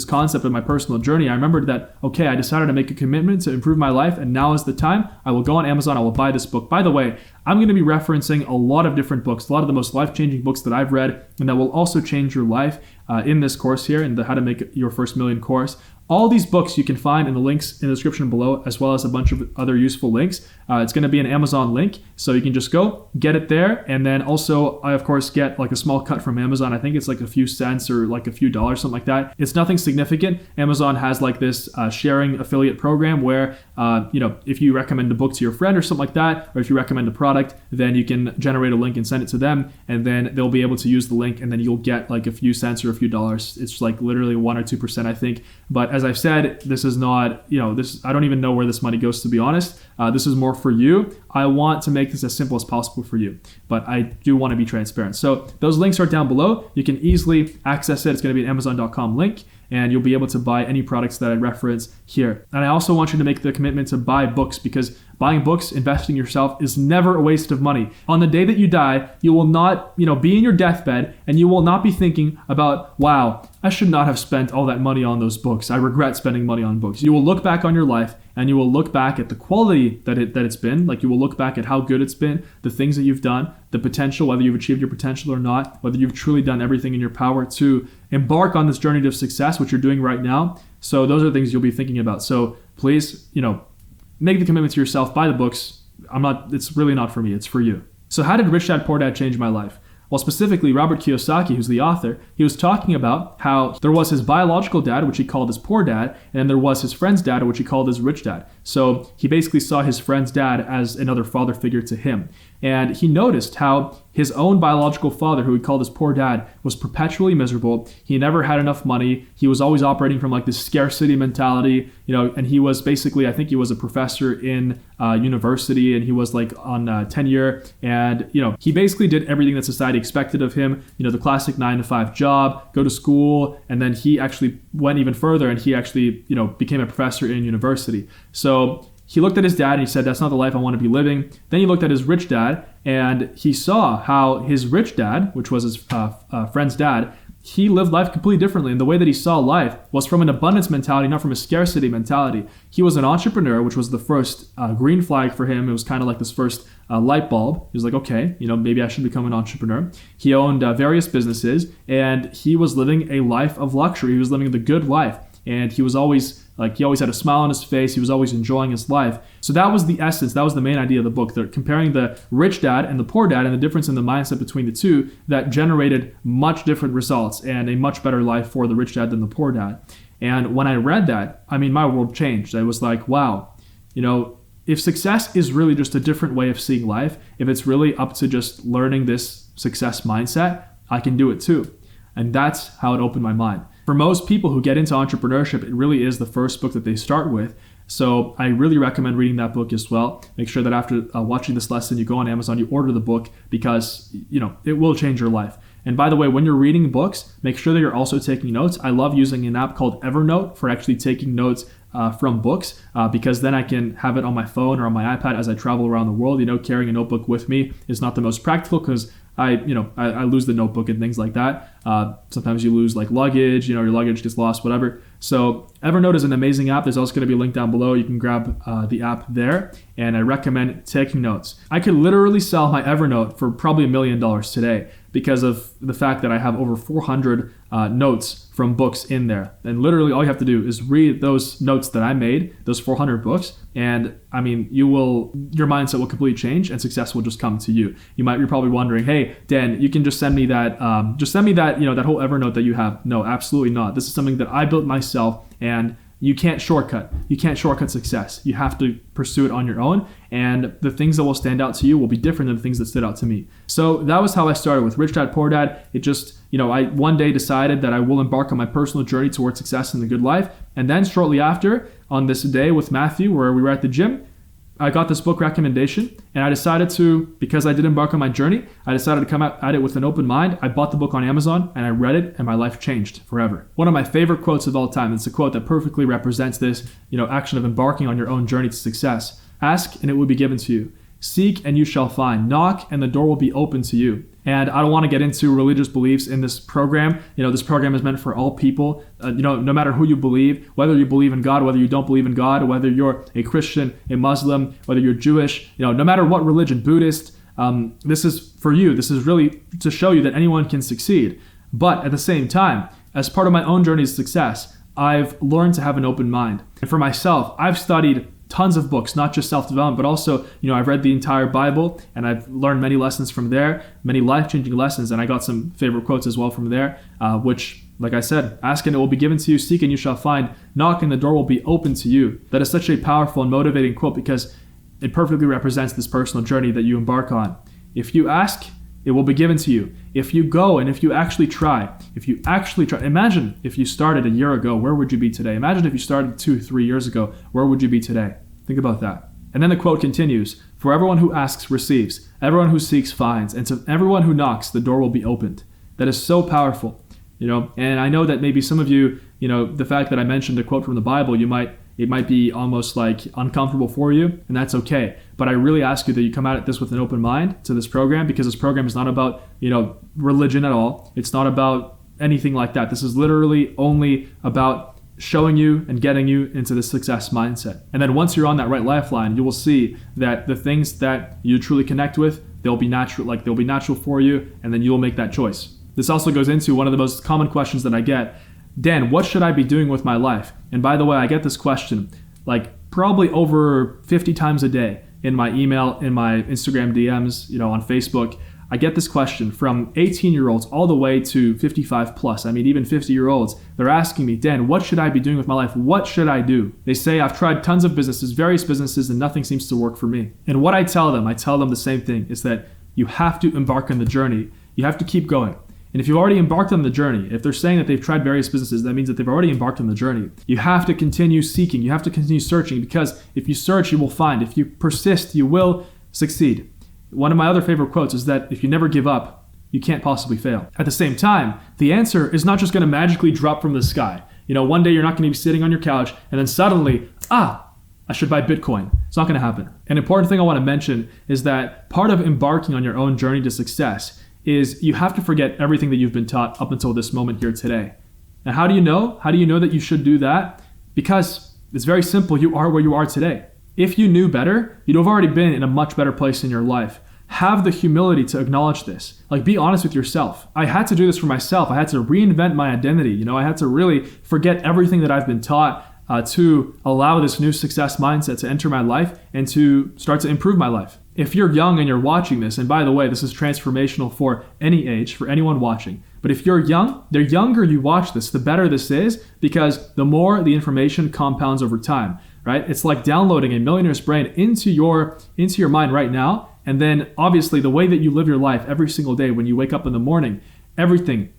concept of my personal journey. I remembered that, okay, I decided to make a commitment to improve my life, and now is the time. I will go on Amazon, I will buy this book. By the way, I'm going to be referencing a lot of different books, a lot of the most life-changing books that I've read, and that will also change your life in this course here, in the How to Make Your First Million course. All these books you can find in the links in the description below, as well as a bunch of other useful links. It's going to be an Amazon link, so you can just go get it there. And then also, I of course get like a small cut from Amazon. I think it's like a few cents or like a few dollars, something like that. It's nothing significant. Amazon has like this sharing affiliate program where, if you recommend a book to your friend or something like that, or if you recommend a product, then you can generate a link and send it to them, and then they'll be able to use the link, and then you'll get like a few cents or a few dollars. It's like literally 1 or 2%, I think. But as I've said, this is not, I don't even know where this money goes, to be honest. This is more for you. I want to make this as simple as possible for you, but I do want to be transparent. So those links are down below. You can easily access it. It's going to be an Amazon.com link, and you'll be able to buy any products that I reference here. And I also want you to make the commitment to buy books, because buying books, investing in yourself is never a waste of money. On the day that you die, you will not, be in your deathbed, and you will not be thinking about, wow, I should not have spent all that money on those books. I regret spending money on books. You will look back on your life, and you will look back at the quality that it's been. Like, you will look back at how good it's been, the things that you've done, the potential, whether you've achieved your potential or not, whether you've truly done everything in your power to embark on this journey to success, which you're doing right now. So those are things you'll be thinking about. So please, make the commitment to yourself, buy the books. It's really not for me, it's for you. So how did Rich Dad, Poor Dad change my life? Well, specifically, Robert Kiyosaki, who's the author, he was talking about how there was his biological dad, which he called his poor dad, and then there was his friend's dad, which he called his rich dad. So he basically saw his friend's dad as another father figure to him. And he noticed how his own biological father, who he called his poor dad, was perpetually miserable. He never had enough money. He was always operating from like this scarcity mentality, and he was basically, I think he was a professor in university, and he was like on tenure. And, he basically did everything that society expected of him, the classic 9-to-5 job, go to school. And then he actually went even further, and he actually, became a professor in university. So he looked at his dad and he said, that's not the life I want to be living. Then he looked at his rich dad, and he saw how his rich dad, which was his friend's dad, he lived life completely differently. And the way that he saw life was from an abundance mentality, not from a scarcity mentality. He was an entrepreneur, which was the first green flag for him. It was kind of like this first light bulb. He was like, okay, maybe I should become an entrepreneur. He owned various businesses, and he was living a life of luxury. He was living the good life. And he was always he always had a smile on his face. He was always enjoying his life. So that was the essence. That was the main idea of the book. They're comparing the rich dad and the poor dad and the difference in the mindset between the two that generated much different results and a much better life for the rich dad than the poor dad. And when I read that, my world changed. I was like, wow, if success is really just a different way of seeing life, if it's really up to just learning this success mindset, I can do it too. And that's how it opened my mind. For most people who get into entrepreneurship, it really is the first book that they start with. So I really recommend reading that book as well. Make sure that after watching this lesson, you go on Amazon, you order the book, because it will change your life. And by the way, when you're reading books, make sure that you're also taking notes. I love using an app called Evernote for actually taking notes from books, because then I can have it on my phone or on my iPad as I travel around the world. Carrying a notebook with me is not the most practical because I lose the notebook and things like that. Sometimes you lose like luggage, your luggage gets lost, whatever. So Evernote is an amazing app. There's also going to be a link down below. You can grab the app there, and I recommend taking notes. I could literally sell my Evernote for probably $1 million today because of the fact that I have over 400 notes from books in there. And literally all you have to do is read those notes that I made, those 400 books, and your mindset will completely change and success will just come to you. You're probably wondering, hey, Dan, you can just send me that, that whole Evernote that you have. No, absolutely not. This is something that I built myself, and you can't shortcut. You can't shortcut success. You have to pursue it on your own, and the things that will stand out to you will be different than the things that stood out to me. So that was how I started with Rich Dad, Poor Dad. It just, I one day decided that I will embark on my personal journey towards success and the good life. And then shortly after, on this day with Matthew, where we were at the gym, I got this book recommendation, and I decided to, because I did embark on my journey, I decided to come at it with an open mind. I bought the book on Amazon, and I read it, and my life changed forever. One of my favorite quotes of all time, it's a quote that perfectly represents this, action of embarking on your own journey to success. Ask, and it will be given to you. Seek, and you shall find. Knock, and the door will be open to you. And I don't want to get into religious beliefs in this program. This program is meant for all people. No matter who you believe, whether you believe in God, whether you don't believe in God, whether you're a Christian, a Muslim, whether you're Jewish, no matter what religion, Buddhist, this is for you. This is really to show you that anyone can succeed. But at the same time, as part of my own journey to success, I've learned to have an open mind. And for myself, I've studied tons of books, not just self-development, but also, I've read the entire Bible, and I've learned many lessons from there, many life-changing lessons, and I got some favorite quotes as well from there, which, like I said, ask and it will be given to you, seek and you shall find, knock and the door will be open to you. That is such a powerful and motivating quote because it perfectly represents this personal journey that you embark on. If you ask, it will be given to you. If you go and if you actually try, imagine if you started a year ago, where would you be today? Imagine if you started 2-3 years ago, where would you be today? Think about that. And then the quote continues, for everyone who asks receives, everyone who seeks finds, and to everyone who knocks, the door will be opened. That is so powerful, and I know that maybe some of you, the fact that I mentioned a quote from the Bible, it might be almost like uncomfortable for you, and that's okay. But I really ask you that you come at this with an open mind to this program, because this program is not about, religion at all. It's not about anything like that. This is literally only about showing you and getting you into the success mindset. And then once you're on that right lifeline, you will see that the things that you truly connect with, they'll be natural for you, and then you'll make that choice. This also goes into one of the most common questions that I get. Dan, what should I be doing with my life? And by the way, I get this question probably over 50 times a day in my email, in my Instagram DMs, on Facebook. I get this question from 18-year-olds all the way to 55 plus. Even 50-year-olds. They're asking me, Dan, what should I be doing with my life? What should I do? They say, I've tried tons of businesses, various businesses, and nothing seems to work for me. And what I tell them the same thing, is that you have to embark on the journey. You have to keep going. And if you've already embarked on the journey, if they're saying that they've tried various businesses, that means that they've already embarked on the journey. You have to continue seeking. You have to continue searching, because if you search, you will find. If you persist, you will succeed. One of my other favorite quotes is that if you never give up, you can't possibly fail. At the same time, the answer is not just going to magically drop from the sky. One day you're not going to be sitting on your couch and then suddenly, I should buy Bitcoin. It's not going to happen. An important thing I want to mention is that part of embarking on your own journey to success is you have to forget everything that you've been taught up until this moment here today. And how do you know? How do you know that you should do that? Because it's very simple. You are where you are today. If you knew better, you'd have already been in a much better place in your life. Have the humility to acknowledge this. Like, be honest with yourself. I had to do this for myself. I had to reinvent my identity. I had to really forget everything that I've been taught to allow this new success mindset to enter my life and to start to improve my life. If you're young and you're watching this, and by the way, this is transformational for any age, for anyone watching. But if you're young, the younger you watch this, the better this is, because the more the information compounds over time, right? It's like downloading a millionaire's brain into your mind right now. And then obviously the way that you live your life every single day when you wake up in the morning, everything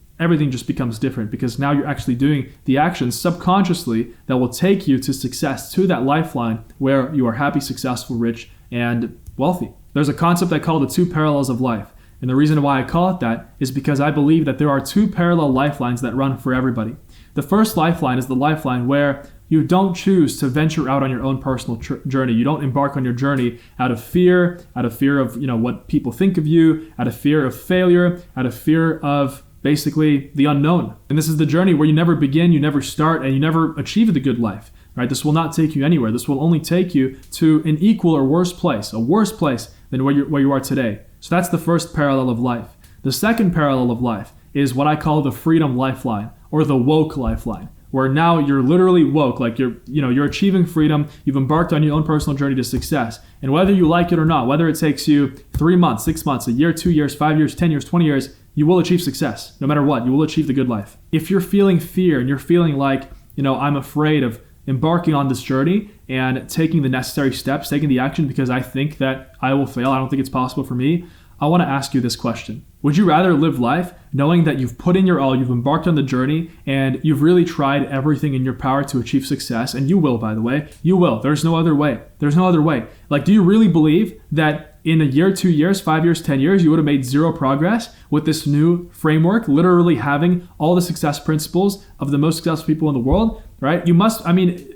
just becomes different, because now you're actually doing the actions subconsciously that will take you to success, to that lifeline where you are happy, successful, rich, and wealthy. There's a concept I call the two parallels of life. And the reason why I call it that is because I believe that there are two parallel lifelines that run for everybody. The first lifeline is the lifeline where you don't choose to venture out on your own personal journey. You don't embark on your journey out of fear of what people think of you, out of fear of failure, out of fear of basically the unknown. And this is the journey where you never begin, you never start, and you never achieve the good life. Right? This will not take you anywhere. This will only take you to an equal or worse place, a worse place than where you are today. So that's the first parallel of life. The second parallel of life is what I call the freedom lifeline, or the woke lifeline, where now you're literally woke, like you're achieving freedom, you've embarked on your own personal journey to success. And whether you like it or not, whether it takes you 3 months, 6 months, a year, 2 years, 5 years, 10 years, 20 years, you will achieve success. No matter what, you will achieve the good life. If you're feeling fear and you're feeling like, I'm afraid of embarking on this journey and taking the necessary steps, taking the action because I think that I will fail, I don't think it's possible for me, I want to ask you this question. Would you rather live life knowing that you've put in your all, you've embarked on the journey, and you've really tried everything in your power to achieve success? And you will, by the way. You will. There's no other way. There's no other way. Like, do you really believe that in a year, 2 years, 5 years, 10 years, you would have made zero progress with this new framework, literally having all the success principles of the most successful people in the world, right?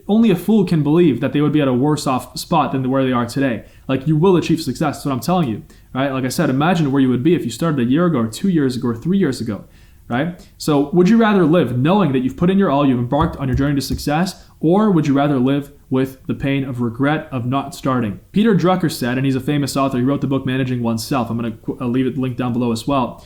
Only a fool can believe that they would be at a worse off spot than where they are today. Like, you will achieve success. That's what I'm telling you, right? Like I said, imagine where you would be if you started a year ago or 2 years ago or 3 years ago, right? So would you rather live knowing that you've put in your all, you've embarked on your journey to success, or would you rather live with the pain of regret of not starting? Peter Drucker said, and he's a famous author, he wrote the book Managing Oneself. I'm going to leave it linked down below as well.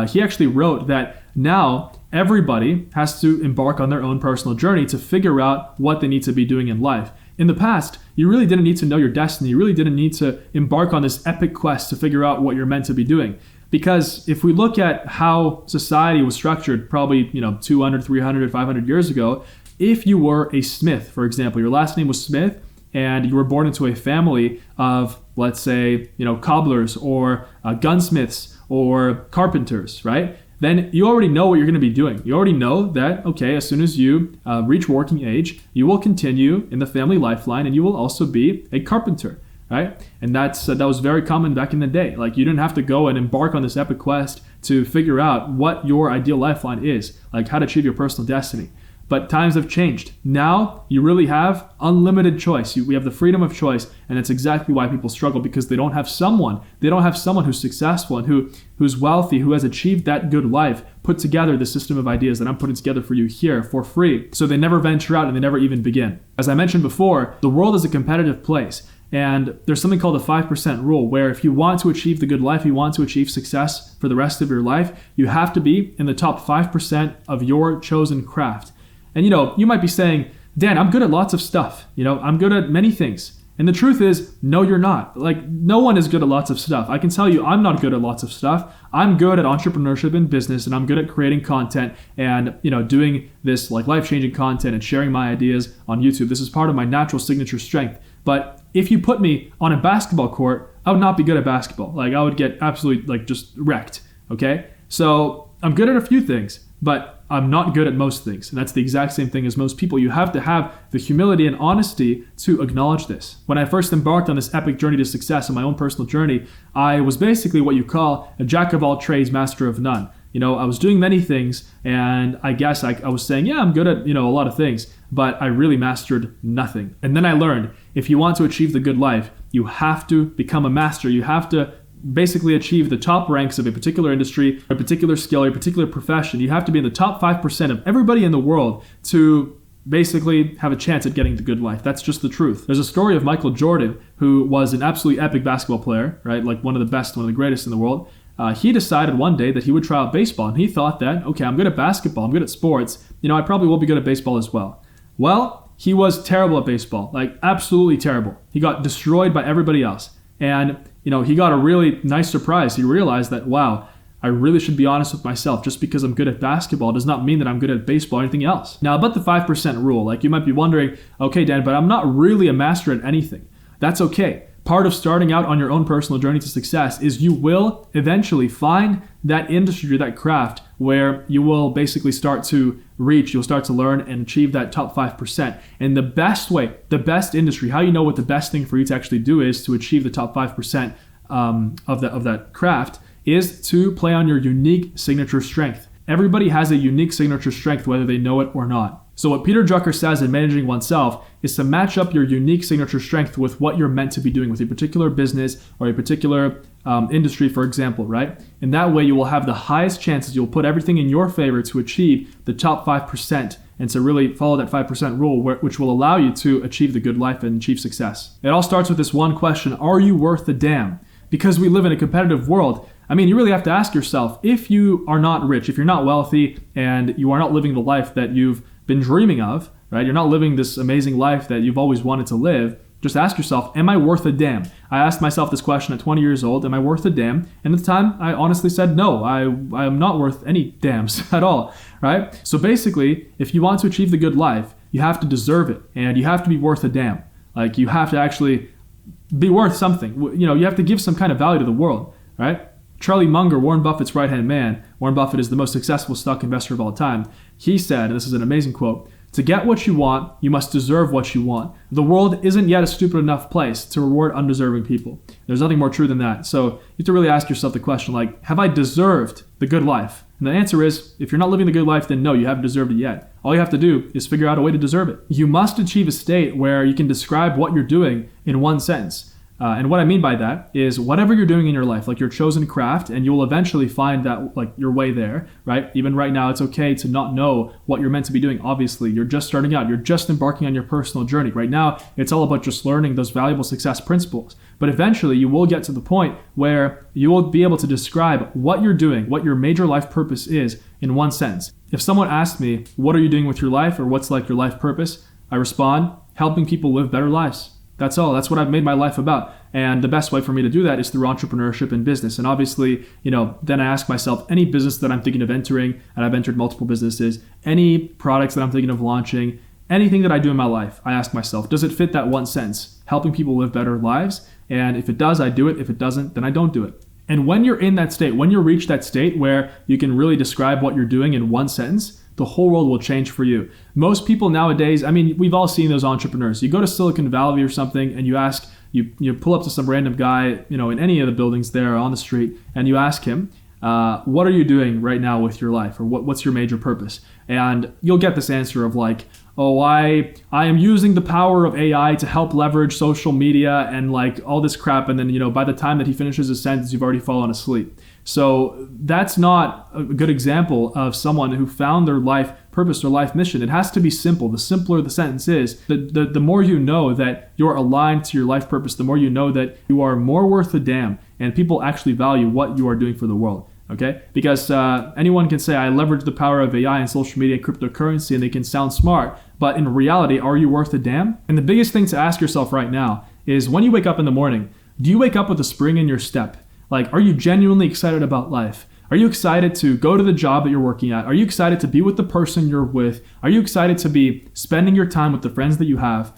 He actually wrote that now everybody has to embark on their own personal journey to figure out what they need to be doing in life. In the past, you really didn't need to know your destiny. You really didn't need to embark on this epic quest to figure out what you're meant to be doing. Because if we look at how society was structured probably 200, 300, 500 years ago, if you were a Smith, for example, your last name was Smith, and you were born into a family of, let's say, cobblers or gunsmiths or carpenters, right? Then you already know what you're going to be doing. You already know that, okay, as soon as you reach working age, you will continue in the family lifeline and you will also be a carpenter, right? And that was very common back in the day. Like, you didn't have to go and embark on this epic quest to figure out what your ideal lifeline is, like how to achieve your personal destiny. But times have changed. Now you really have unlimited choice. We have the freedom of choice, and it's exactly why people struggle, because they don't have someone who's successful and who's wealthy, who has achieved that good life, put together the system of ideas that I'm putting together for you here for free. So they never venture out and they never even begin. As I mentioned before, the world is a competitive place. And there's something called the 5% rule, where if you want to achieve the good life, you want to achieve success for the rest of your life, you have to be in the top 5% of your chosen craft. And you might be saying, Dan, I'm good at lots of stuff. I'm good at many things. And the truth is, no, you're not. Like, no one is good at lots of stuff. I can tell you I'm not good at lots of stuff. I'm good at entrepreneurship and business, and I'm good at creating content and, doing this like life-changing content and sharing my ideas on YouTube. This is part of my natural signature strength. But if you put me on a basketball court, I would not be good at basketball. Like, I would get absolutely just wrecked. Okay? So I'm good at a few things, but I'm not good at most things. And that's the exact same thing as most people. You have to have the humility and honesty to acknowledge this. When I first embarked on this epic journey to success in my own personal journey, I was basically what you call a jack of all trades, master of none. I was doing many things, and I guess I was saying, yeah, I'm good at, a lot of things, but I really mastered nothing. And then I learned, if you want to achieve the good life, you have to become a master. You have to basically achieve the top ranks of a particular industry, a particular skill, or a particular profession, you have to be in the top 5% of everybody in the world to basically have a chance at getting the good life. That's just the truth. There's a story of Michael Jordan, who was an absolutely epic basketball player, right? Like one of the best, one of the greatest in the world. He decided one day that he would try out baseball, and he thought that, okay, I'm good at basketball, I'm good at sports, I probably will be good at baseball as well. Well, he was terrible at baseball, like absolutely terrible. He got destroyed by everybody else. And, he got a really nice surprise. He realized that, wow, I really should be honest with myself. Just because I'm good at basketball does not mean that I'm good at baseball or anything else. Now, about the 5% rule, like you might be wondering, okay, Dan, but I'm not really a master at anything. That's okay. Part of starting out on your own personal journey to success is you will eventually find that industry or that craft where you will basically start to reach, you'll start to learn and achieve that top 5%. And the best way, the best industry, how you know what the best thing for you to actually do is to achieve the top 5% of that craft is to play on your unique signature strength. Everybody has a unique signature strength, whether they know it or not. So what Peter Drucker says in Managing Oneself is to match up your unique signature strength with what you're meant to be doing with a particular business or a particular industry, for example, right? And that way you will have the highest chances, you'll put everything in your favor to achieve the top 5% and to really follow that 5% rule, which will allow you to achieve the good life and achieve success. It all starts with this one question: are you worth the damn? Because we live in a competitive world. You really have to ask yourself, if you are not rich, if you're not wealthy, and you are not living the life that you've been dreaming of, right? You're not living this amazing life that you've always wanted to live. Just ask yourself, am I worth a damn? I asked myself this question at 20 years old, am I worth a damn? And at the time, I honestly said, no, I am not worth any damns at all, right? So basically, if you want to achieve the good life, you have to deserve it, and you have to be worth a damn. Like, you have to actually be worth something. You have to give some kind of value to the world, right? Charlie Munger, Warren Buffett's right-hand man, Warren Buffett is the most successful stock investor of all time. He said, and this is an amazing quote, "To get what you want, you must deserve what you want. The world isn't yet a stupid enough place to reward undeserving people." There's nothing more true than that. So you have to really ask yourself the question, like, have I deserved the good life? And the answer is, if you're not living the good life, then no, you haven't deserved it yet. All you have to do is figure out a way to deserve it. You must achieve a state where you can describe what you're doing in one sentence. And what I mean by that is whatever you're doing in your life, like your chosen craft, and you will eventually find that, like, your way there, right? Even right now, it's okay to not know what you're meant to be doing. Obviously, you're just starting out. You're just embarking on your personal journey. Right now, it's all about just learning those valuable success principles. But eventually, you will get to the point where you will be able to describe what you're doing, what your major life purpose is in one sentence. If someone asked me, what are you doing with your life, or what's like your life purpose? I respond, helping people live better lives. That's all. That's what I've made my life about. And the best way for me to do that is through entrepreneurship and business. And obviously, then I ask myself, any business that I'm thinking of entering, and I've entered multiple businesses, any products that I'm thinking of launching, anything that I do in my life, I ask myself, does it fit that one sentence? Helping people live better lives? And if it does, I do it. If it doesn't, then I don't do it. And when you're in that state, when you reach that state where you can really describe what you're doing in one sentence, the whole world will change for you. Most people nowadays, we've all seen those entrepreneurs. You go to Silicon Valley or something and you ask, you pull up to some random guy, in any of the buildings there on the street, and you ask him, what are you doing right now with your life? Or what's your major purpose? And you'll get this answer of like, oh, I am using the power of AI to help leverage social media and like all this crap. And then, by the time that he finishes his sentence, you've already fallen asleep. So that's not a good example of someone who found their life purpose or life mission. It has to be simple. The simpler the sentence is, the more you know that you're aligned to your life purpose, the more you know that you are more worth a damn and people actually value what you are doing for the world. Okay? Because anyone can say, I leverage the power of AI and social media and cryptocurrency, and they can sound smart. But in reality, are you worth a damn? And the biggest thing to ask yourself right now is, when you wake up in the morning, do you wake up with a spring in your step? Like, are you genuinely excited about life? Are you excited to go to the job that you're working at? Are you excited to be with the person you're with? Are you excited to be spending your time with the friends that you have?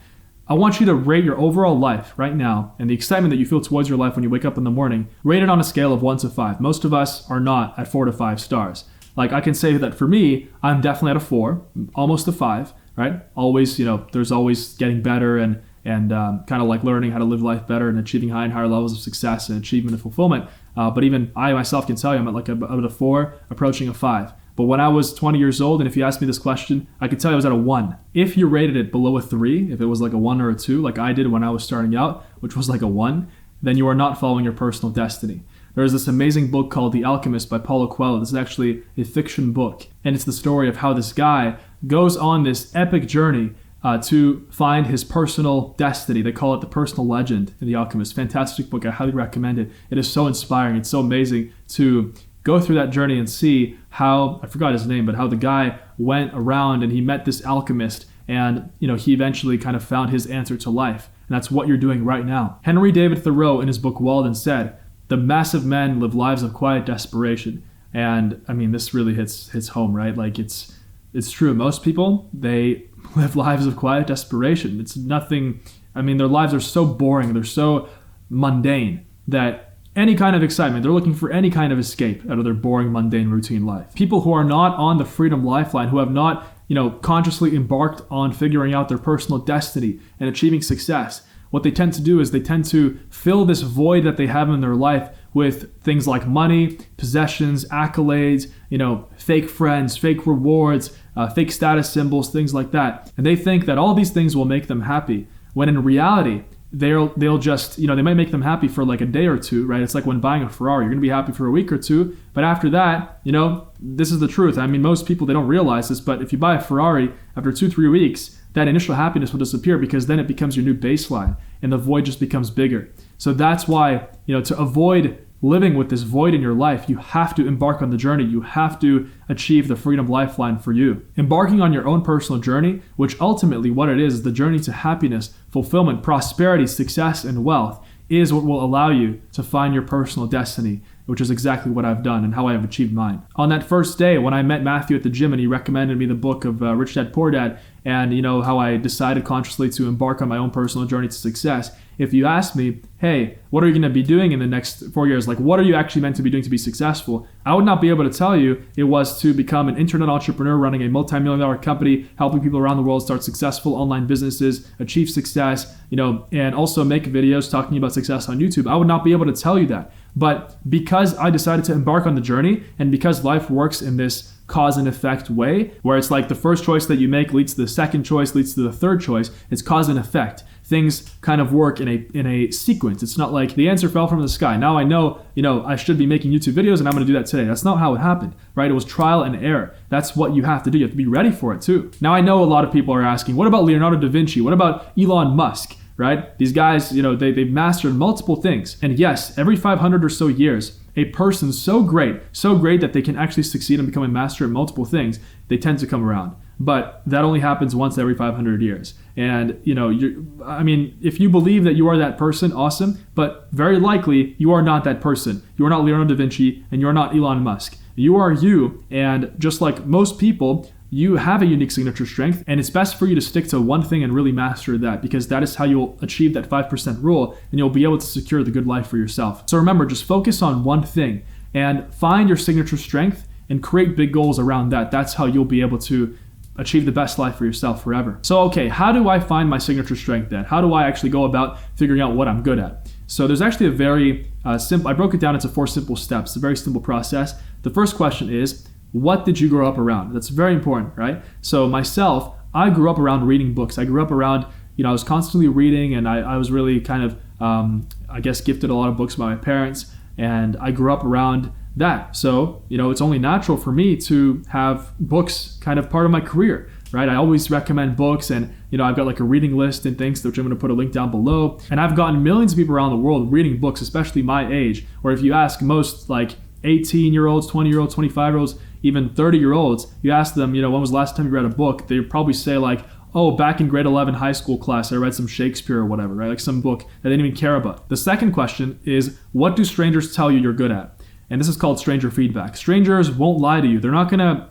I want you to rate your overall life right now and the excitement that you feel towards your life when you wake up in the morning, rate it on a scale of 1 to 5. Most of us are not at 4 to 5 stars. Like, I can say that for me, I'm definitely at a 4, almost a 5, right? Always, there's always getting better and kind of like learning how to live life better and achieving higher and higher levels of success and achievement and fulfillment. But even I myself can tell you I'm at like a 4, approaching a 5. But when I was 20 years old, and if you asked me this question, I could tell you I was at a 1. If you rated it below a 3, if it was like a 1 or a 2, like I did when I was starting out, which was like a 1, then you are not following your personal destiny. There's this amazing book called The Alchemist by Paulo Coelho. This is actually a fiction book, and it's the story of how this guy goes on this epic journey to find his personal destiny. They call it the personal legend in The Alchemist. Fantastic book. I highly recommend it. It is so inspiring. It's so amazing to go through that journey and see how, I forgot his name, but how the guy went around and he met this alchemist, and he eventually kind of found his answer to life. And that's what you're doing right now. Henry David Thoreau in his book Walden said, "The massive men live lives of quiet desperation." And I mean, this really hits home, right? Like it's true. Most people, they live lives of quiet desperation. It's nothing, I mean, their lives are so boring, they're so mundane that any kind of excitement, they're looking for any kind of escape out of their boring, mundane, routine life. People who are not on the freedom lifeline, who have not, consciously embarked on figuring out their personal destiny and achieving success, what they tend to do is they tend to fill this void that they have in their life with things like money, possessions, accolades, fake friends, fake rewards, fake status symbols, things like that. And they think that all these things will make them happy, when in reality, they'll just, they might make them happy for like a day or two, right? It's like when buying a Ferrari, you're gonna be happy for a week or two, but after that, this is the truth. I mean, most people, they don't realize this, but if you buy a Ferrari, after 2-3 weeks, that initial happiness will disappear, because then it becomes your new baseline and the void just becomes bigger. So that's why, to avoid living with this void in your life, you have to embark on the journey. You have to achieve the freedom lifeline for you. Embarking on your own personal journey, which ultimately what it is the journey to happiness, fulfillment, prosperity, success, and wealth, is what will allow you to find your personal destiny, which is exactly what I've done and how I have achieved mine. On that first day, when I met Matthew at the gym and he recommended me the book of Rich Dad Poor Dad, and how I decided consciously to embark on my own personal journey to success, if you ask me, hey, what are you going to be doing in the next 4 years? Like, what are you actually meant to be doing to be successful? I would not be able to tell you it was to become an internet entrepreneur running a multi-million-dollar company, helping people around the world start successful online businesses, achieve success, and also make videos talking about success on YouTube. I would not be able to tell you that. But because I decided to embark on the journey, and because life works in this cause and effect way, where it's like the first choice that you make leads to the second choice, leads to the third choice, it's cause and effect. Things kind of work in a sequence. It's not like the answer fell from the sky. Now I know, I should be making YouTube videos and I'm going to do that today. That's not how it happened, right? It was trial and error. That's what you have to do. You have to be ready for it too. Now I know a lot of people are asking, what about Leonardo da Vinci? What about Elon Musk? Right? These guys, they've mastered multiple things. And yes, every 500 or so years, a person so great that they can actually succeed in becoming master at multiple things, they tend to come around. But that only happens once every 500 years. And, if you believe that you are that person, awesome. But very likely, you are not that person. You are not Leonardo da Vinci, and you are not Elon Musk. You are you. And just like most people, you have a unique signature strength, and it's best for you to stick to one thing and really master that, because that is how you'll achieve that 5% rule, and you'll be able to secure the good life for yourself. So remember, just focus on one thing and find your signature strength and create big goals around that. That's how you'll be able to achieve the best life for yourself forever. So, okay, how do I find my signature strength then? How do I actually go about figuring out what I'm good at? So there's actually a very simple, I broke it down into 4 simple steps. It's a very simple process. The first question is, what did you grow up around? That's very important, right? So myself, I grew up around reading books. I grew up around, I was constantly reading, and I was really kind of, gifted a lot of books by my parents, and I grew up around that. So, it's only natural for me to have books kind of part of my career, right? I always recommend books, and, I've got like a reading list and things, which I'm going to put a link down below. And I've gotten millions of people around the world reading books, especially my age, where if you ask most like 18-year-olds, 20-year-olds, 25-year-olds, even 30-year-olds, you ask them, when was the last time you read a book? They probably say like, oh, back in grade 11 high school class, I read some Shakespeare or whatever, right? Like some book that they didn't even care about. The second question is, what do strangers tell you you're good at? And this is called stranger feedback. Strangers won't lie to you. They're not gonna,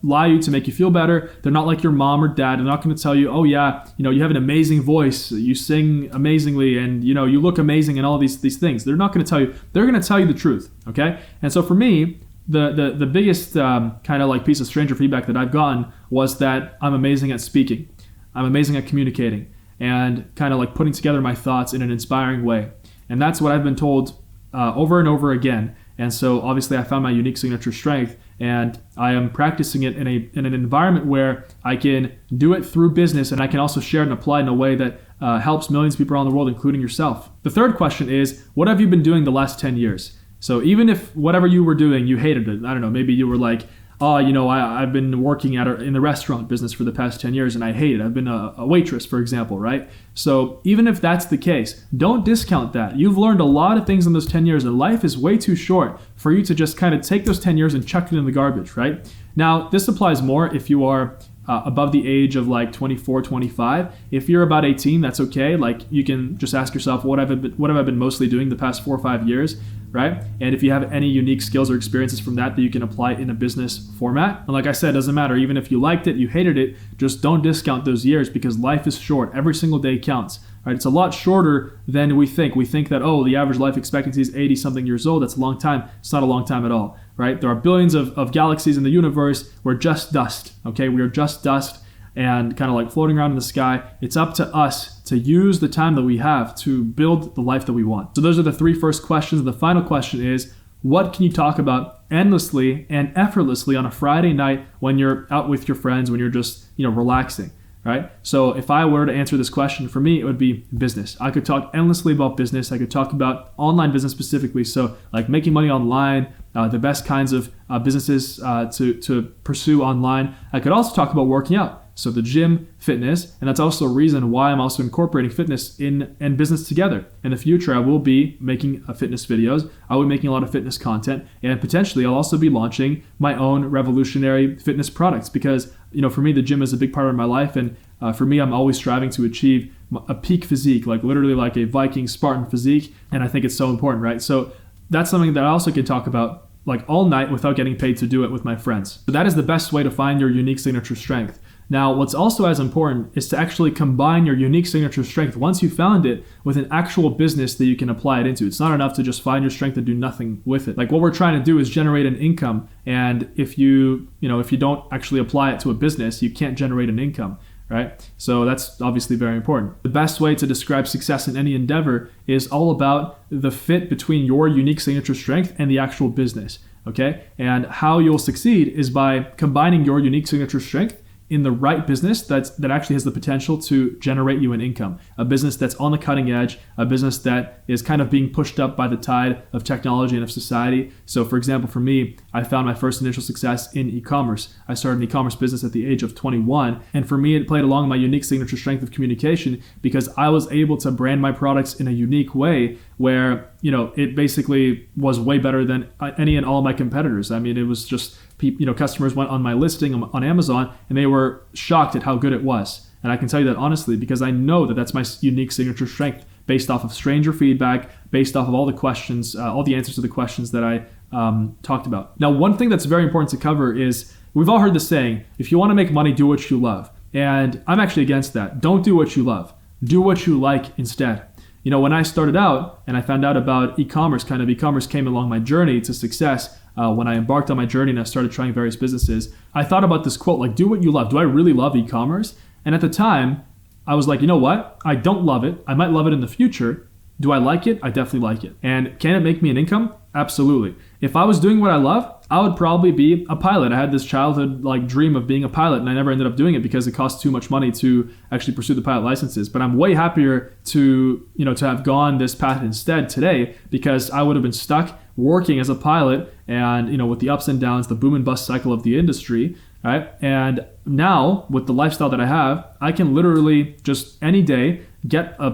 lie to you to make you feel better. They're not like your mom or dad. They're not gonna tell you, oh yeah, you have an amazing voice, you sing amazingly, and you look amazing, and all these things. They're not gonna tell you. They're gonna tell you the truth, okay? And so for me, the biggest kind of like piece of stranger feedback that I've gotten was that I'm amazing at speaking. I'm amazing at communicating and kind of like putting together my thoughts in an inspiring way. And that's what I've been told over and over again. And so obviously I found my unique signature strength, and I am practicing it in an environment where I can do it through business, and I can also share it and apply it in a way that helps millions of people around the world, including yourself. The third question is, what have you been doing the last 10 years? So even if whatever you were doing, you hated it, I don't know, maybe you were like, oh, I've been working in the restaurant business for the past 10 years and I hate it. I've been a waitress, for example, right? So even if that's the case, don't discount that. You've learned a lot of things in those 10 years, and life is way too short for you to just kind of take those 10 years and chuck it in the garbage, right? Now, this applies more if you are above the age of like 24, 25. If you're about 18, that's okay. Like, you can just ask yourself, what have I been mostly doing the past 4 or 5 years, right? And if you have any unique skills or experiences from that you can apply in a business format. And like I said, it doesn't matter. Even if you liked it, you hated it, just don't discount those years, because life is short. Every single day counts, right? It's a lot shorter than we think. We think that, the average life expectancy is 80 something years old. That's a long time. It's not a long time at all, right? There are billions of galaxies in the universe. We're just dust, okay? We are just dust and kind of like floating around in the sky. It's up to us to use the time that we have to build the life that we want. So those are the 3 first questions. The final question is, what can you talk about endlessly and effortlessly on a Friday night when you're out with your friends, when you're just, relaxing, right? So if I were to answer this question, for me, it would be business. I could talk endlessly about business. I could talk about online business specifically. So like making money online, the best kinds of businesses to pursue online. I could also talk about working out. So the gym, fitness, and that's also a reason why I'm also incorporating fitness and business together. In the future, I will be making fitness videos. I will be making a lot of fitness content, and potentially I'll also be launching my own revolutionary fitness products, because, for me, the gym is a big part of my life. And for me, I'm always striving to achieve a peak physique, like literally like a Viking Spartan physique. And I think it's so important, right? So that's something that I also can talk about like all night without getting paid to do it with my friends. But that is the best way to find your unique signature strength. Now, what's also as important is to actually combine your unique signature strength once you found it with an actual business that you can apply it into. It's not enough to just find your strength and do nothing with it. Like, what we're trying to do is generate an income. And if you don't actually apply it to a business, you can't generate an income, right? So that's obviously very important. The best way to describe success in any endeavor is all about the fit between your unique signature strength and the actual business, okay? And how you'll succeed is by combining your unique signature strength in the right business that actually has the potential to generate you an income, a business that's on the cutting edge, a business that is kind of being pushed up by the tide of technology and of society. So for example, for me, I found my first initial success in e-commerce. I started an e-commerce business at the age of 21. And for me, it played along my unique signature strength of communication, because I was able to brand my products in a unique way where, it basically was way better than any and all of my competitors. I mean, it was just, customers went on my listing on Amazon and they were shocked at how good it was. And I can tell you that honestly, because I know that that's my unique signature strength, based off of stranger feedback, based off of all the questions, all the answers to the questions that I talked about. Now, one thing that's very important to cover is, we've all heard the saying, if you want to make money, do what you love. And I'm actually against that. Don't do what you love. Do what you like instead. When I started out and I found out about e-commerce came along my journey to success. When I embarked on my journey and I started trying various businesses, I thought about this quote, like, do what you love. Do I really love e-commerce? And at the time, I was like, you know what? I don't love it. I might love it in the future. Do I like it? I definitely like it. And can it make me an income? Absolutely. If I was doing what I love, I would probably be a pilot. I had this childhood dream of being a pilot, and I never ended up doing it because it cost too much money to actually pursue the pilot licenses. But I'm way happier to have gone this path instead today, because I would have been stuck working as a pilot and, with the ups and downs, the boom and bust cycle of the industry, right? And now with the lifestyle that I have, I can literally just any day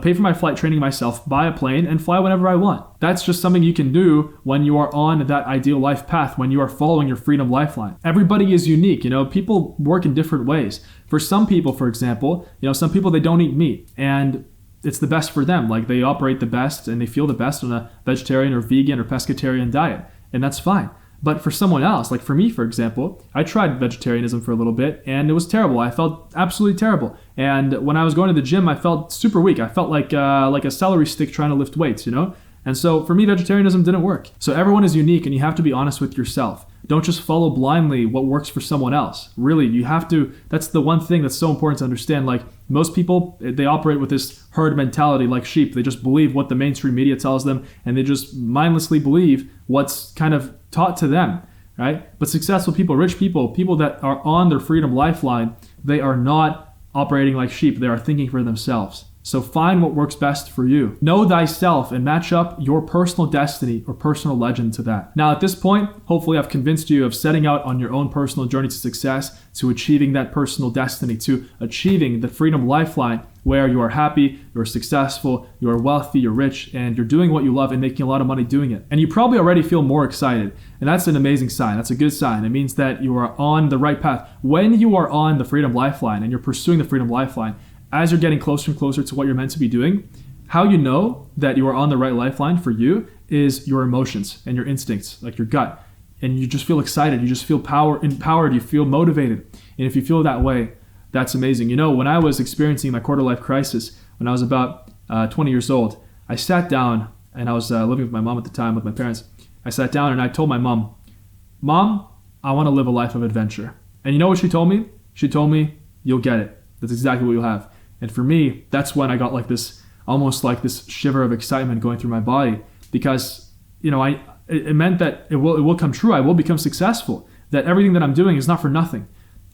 pay for my flight training myself, buy a plane, and fly whenever I want. That's just something you can do when you are on that ideal life path, when you are following your freedom lifeline. Everybody is unique. People work in different ways. For some people, for example, some people, they don't eat meat, and it's the best for them. Like, they operate the best and they feel the best on a vegetarian or vegan or pescatarian diet, and that's fine. But for someone else, like for me, for example, I tried vegetarianism for a little bit and it was terrible. I felt absolutely terrible. And when I was going to the gym, I felt super weak. I felt like a celery stick trying to lift weights, And so for me, vegetarianism didn't work. So everyone is unique, and you have to be honest with yourself. Don't just follow blindly what works for someone else. Really, you have to. That's the one thing that's so important to understand. Like, most people, they operate with this herd mentality like sheep. They just believe what the mainstream media tells them, and they just mindlessly believe what's kind of taught to them, right? But successful people, rich people, people that are on their freedom lifeline, they are not operating like sheep. They are thinking for themselves. So find what works best for you. Know thyself and match up your personal destiny or personal legend to that. Now at this point, hopefully I've convinced you of setting out on your own personal journey to success, to achieving that personal destiny, to achieving the freedom lifeline where you are happy, you're successful, you are wealthy, you're rich, and you're doing what you love and making a lot of money doing it. And you probably already feel more excited. And that's an amazing sign. That's a good sign. It means that you are on the right path. When you are on the freedom lifeline and you're pursuing the freedom lifeline, as you're getting closer and closer to what you're meant to be doing, how you know that you are on the right lifeline for you is your emotions and your instincts, like your gut. And you just feel excited. You just feel empowered. You feel motivated. And if you feel that way, that's amazing. You know, when I was experiencing my quarter life crisis, when I was about 20 years old, I sat down and I was living with my mom at the time, with my parents. I sat down and I told my mom, I want to live a life of adventure. And you know what she told me? She told me, you'll get it. That's exactly what you'll have. And for me, that's when I got like this, almost like this shiver of excitement going through my body, because, you know, it meant that it will come true. I will become successful, that everything that I'm doing is not for nothing.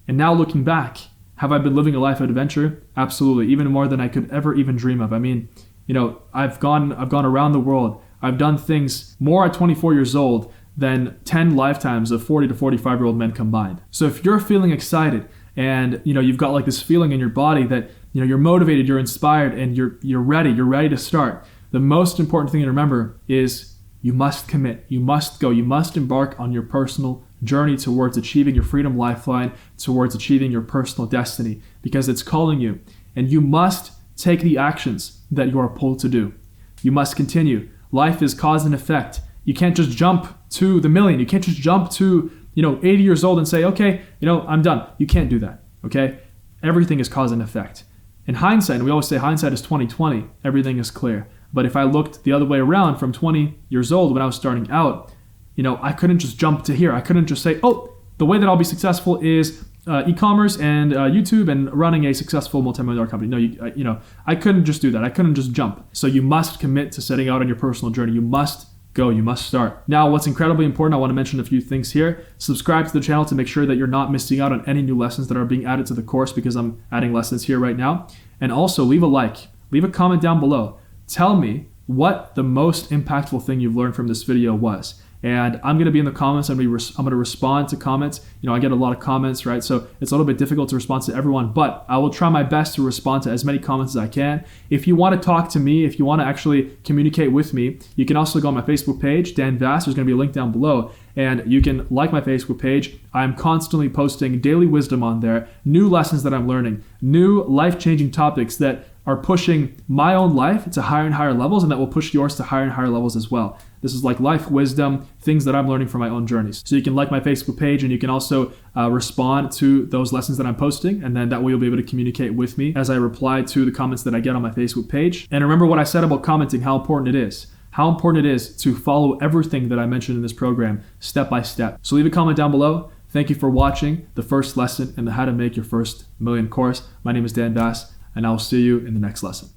And now looking back, have I been living a life of adventure? Absolutely. Even more than I could ever even dream of. I mean, you know, I've gone around the world. I've done things more at 24 years old than 10 lifetimes of 40 to 45-year-old men combined. So if you're feeling excited and, you know, you've got like this feeling in your body that, you know, you're motivated, you're inspired, and you're ready to start, the most important thing to remember is you must commit. You must go. You must embark on your personal journey towards achieving your freedom lifeline, towards achieving your personal destiny, because it's calling you. And you must take the actions that you are pulled to do. You must continue. Life is cause and effect. You can't just jump to the million. You can't just jump to, 80 years old and say, okay, I'm done. You can't do that, okay? Everything is cause and effect. In hindsight, and we always say hindsight is 20/20, everything is clear. But if I looked the other way around from 20 years old when I was starting out, I couldn't just jump to here. I couldn't just say, oh, the way that I'll be successful is e-commerce and YouTube and running a successful multi-million-dollar company. No, I couldn't just do that. I couldn't just jump. So you must commit to setting out on your personal journey. You must go. You must start. Now, what's incredibly important, I want to mention a few things here. Subscribe to the channel to make sure that you're not missing out on any new lessons that are being added to the course, because I'm adding lessons here right now. And also leave a like, leave a comment down below. Tell me what the most impactful thing you've learned from this video was. And I'm going to be in the comments. I'm going to respond to comments. I get a lot of comments, right? So it's a little bit difficult to respond to everyone, but I will try my best to respond to as many comments as I can. If you want to talk to me, if you want to actually communicate with me, you can also go on my Facebook page, Dan Vas. There's going to be a link down below, and you can like my Facebook page. I'm constantly posting daily wisdom on there, new lessons that I'm learning, new life-changing topics that are pushing my own life to higher and higher levels, and that will push yours to higher and higher levels as well. This is like life wisdom, things that I'm learning from my own journeys. So you can like my Facebook page, and you can also respond to those lessons that I'm posting, and then that way you'll be able to communicate with me as I reply to the comments that I get on my Facebook page. And remember what I said about commenting, how important it is. How important it is to follow everything that I mentioned in this program step by step. So leave a comment down below. Thank you for watching the first lesson in the How to Make Your First Million course. My name is Dan Vas, and I'll see you in the next lesson.